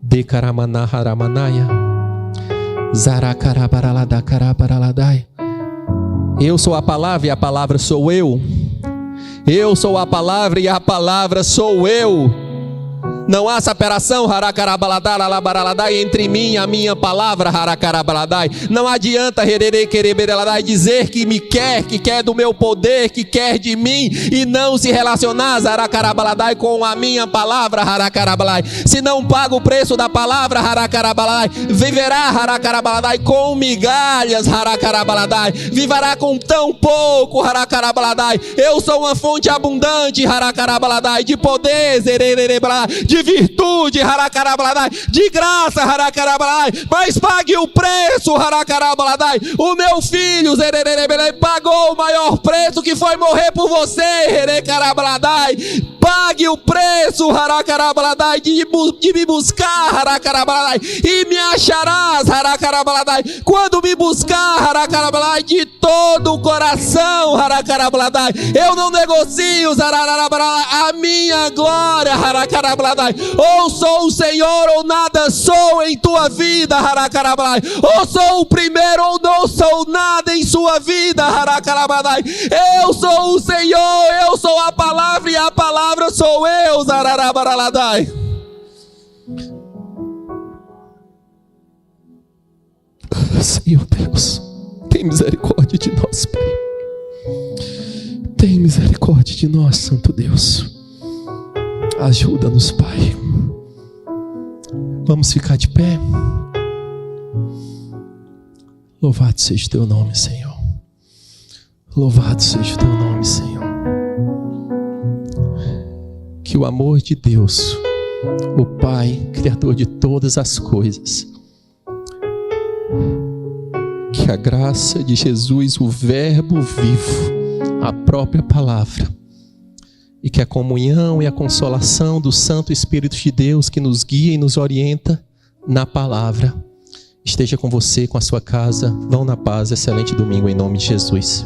Dekaramanaharamanaya. Zarakarabaraladakarabaraladai. Eu sou a palavra e a palavra sou eu. Eu sou a palavra e a palavra sou eu. Não há separação, entre mim e a minha palavra, não adianta dizer que me quer, que quer do meu poder, que quer de mim e não se relacionar com a minha palavra. Se não paga o preço da palavra, viverá com migalhas, viverá com tão pouco. Eu sou uma fonte abundante de poder, de virtude, de graça, mas pague o preço. O meu filho pagou o maior preço, que foi morrer por você. Pague o preço de me buscar e me acharás quando me buscar de todo o coração. Eu não negocio a minha glória. Ou sou o Senhor ou nada sou em tua vida. Ou sou o primeiro ou não sou nada em sua vida. Eu sou o Senhor, eu sou a palavra e a palavra sou eu. Senhor Deus, tem misericórdia de nós, Pai. Tem misericórdia de nós, Santo Deus. Ajuda-nos, Pai. Vamos ficar de pé. Louvado seja o teu nome, Senhor. Louvado seja o teu nome, Senhor. Que o amor de Deus, o Pai, Criador de todas as coisas, que a graça de Jesus, o Verbo vivo, a própria palavra, e que a comunhão e a consolação do Santo Espírito de Deus, que nos guia e nos orienta na palavra, esteja com você, com a sua casa. Vão na paz. Excelente domingo em nome de Jesus.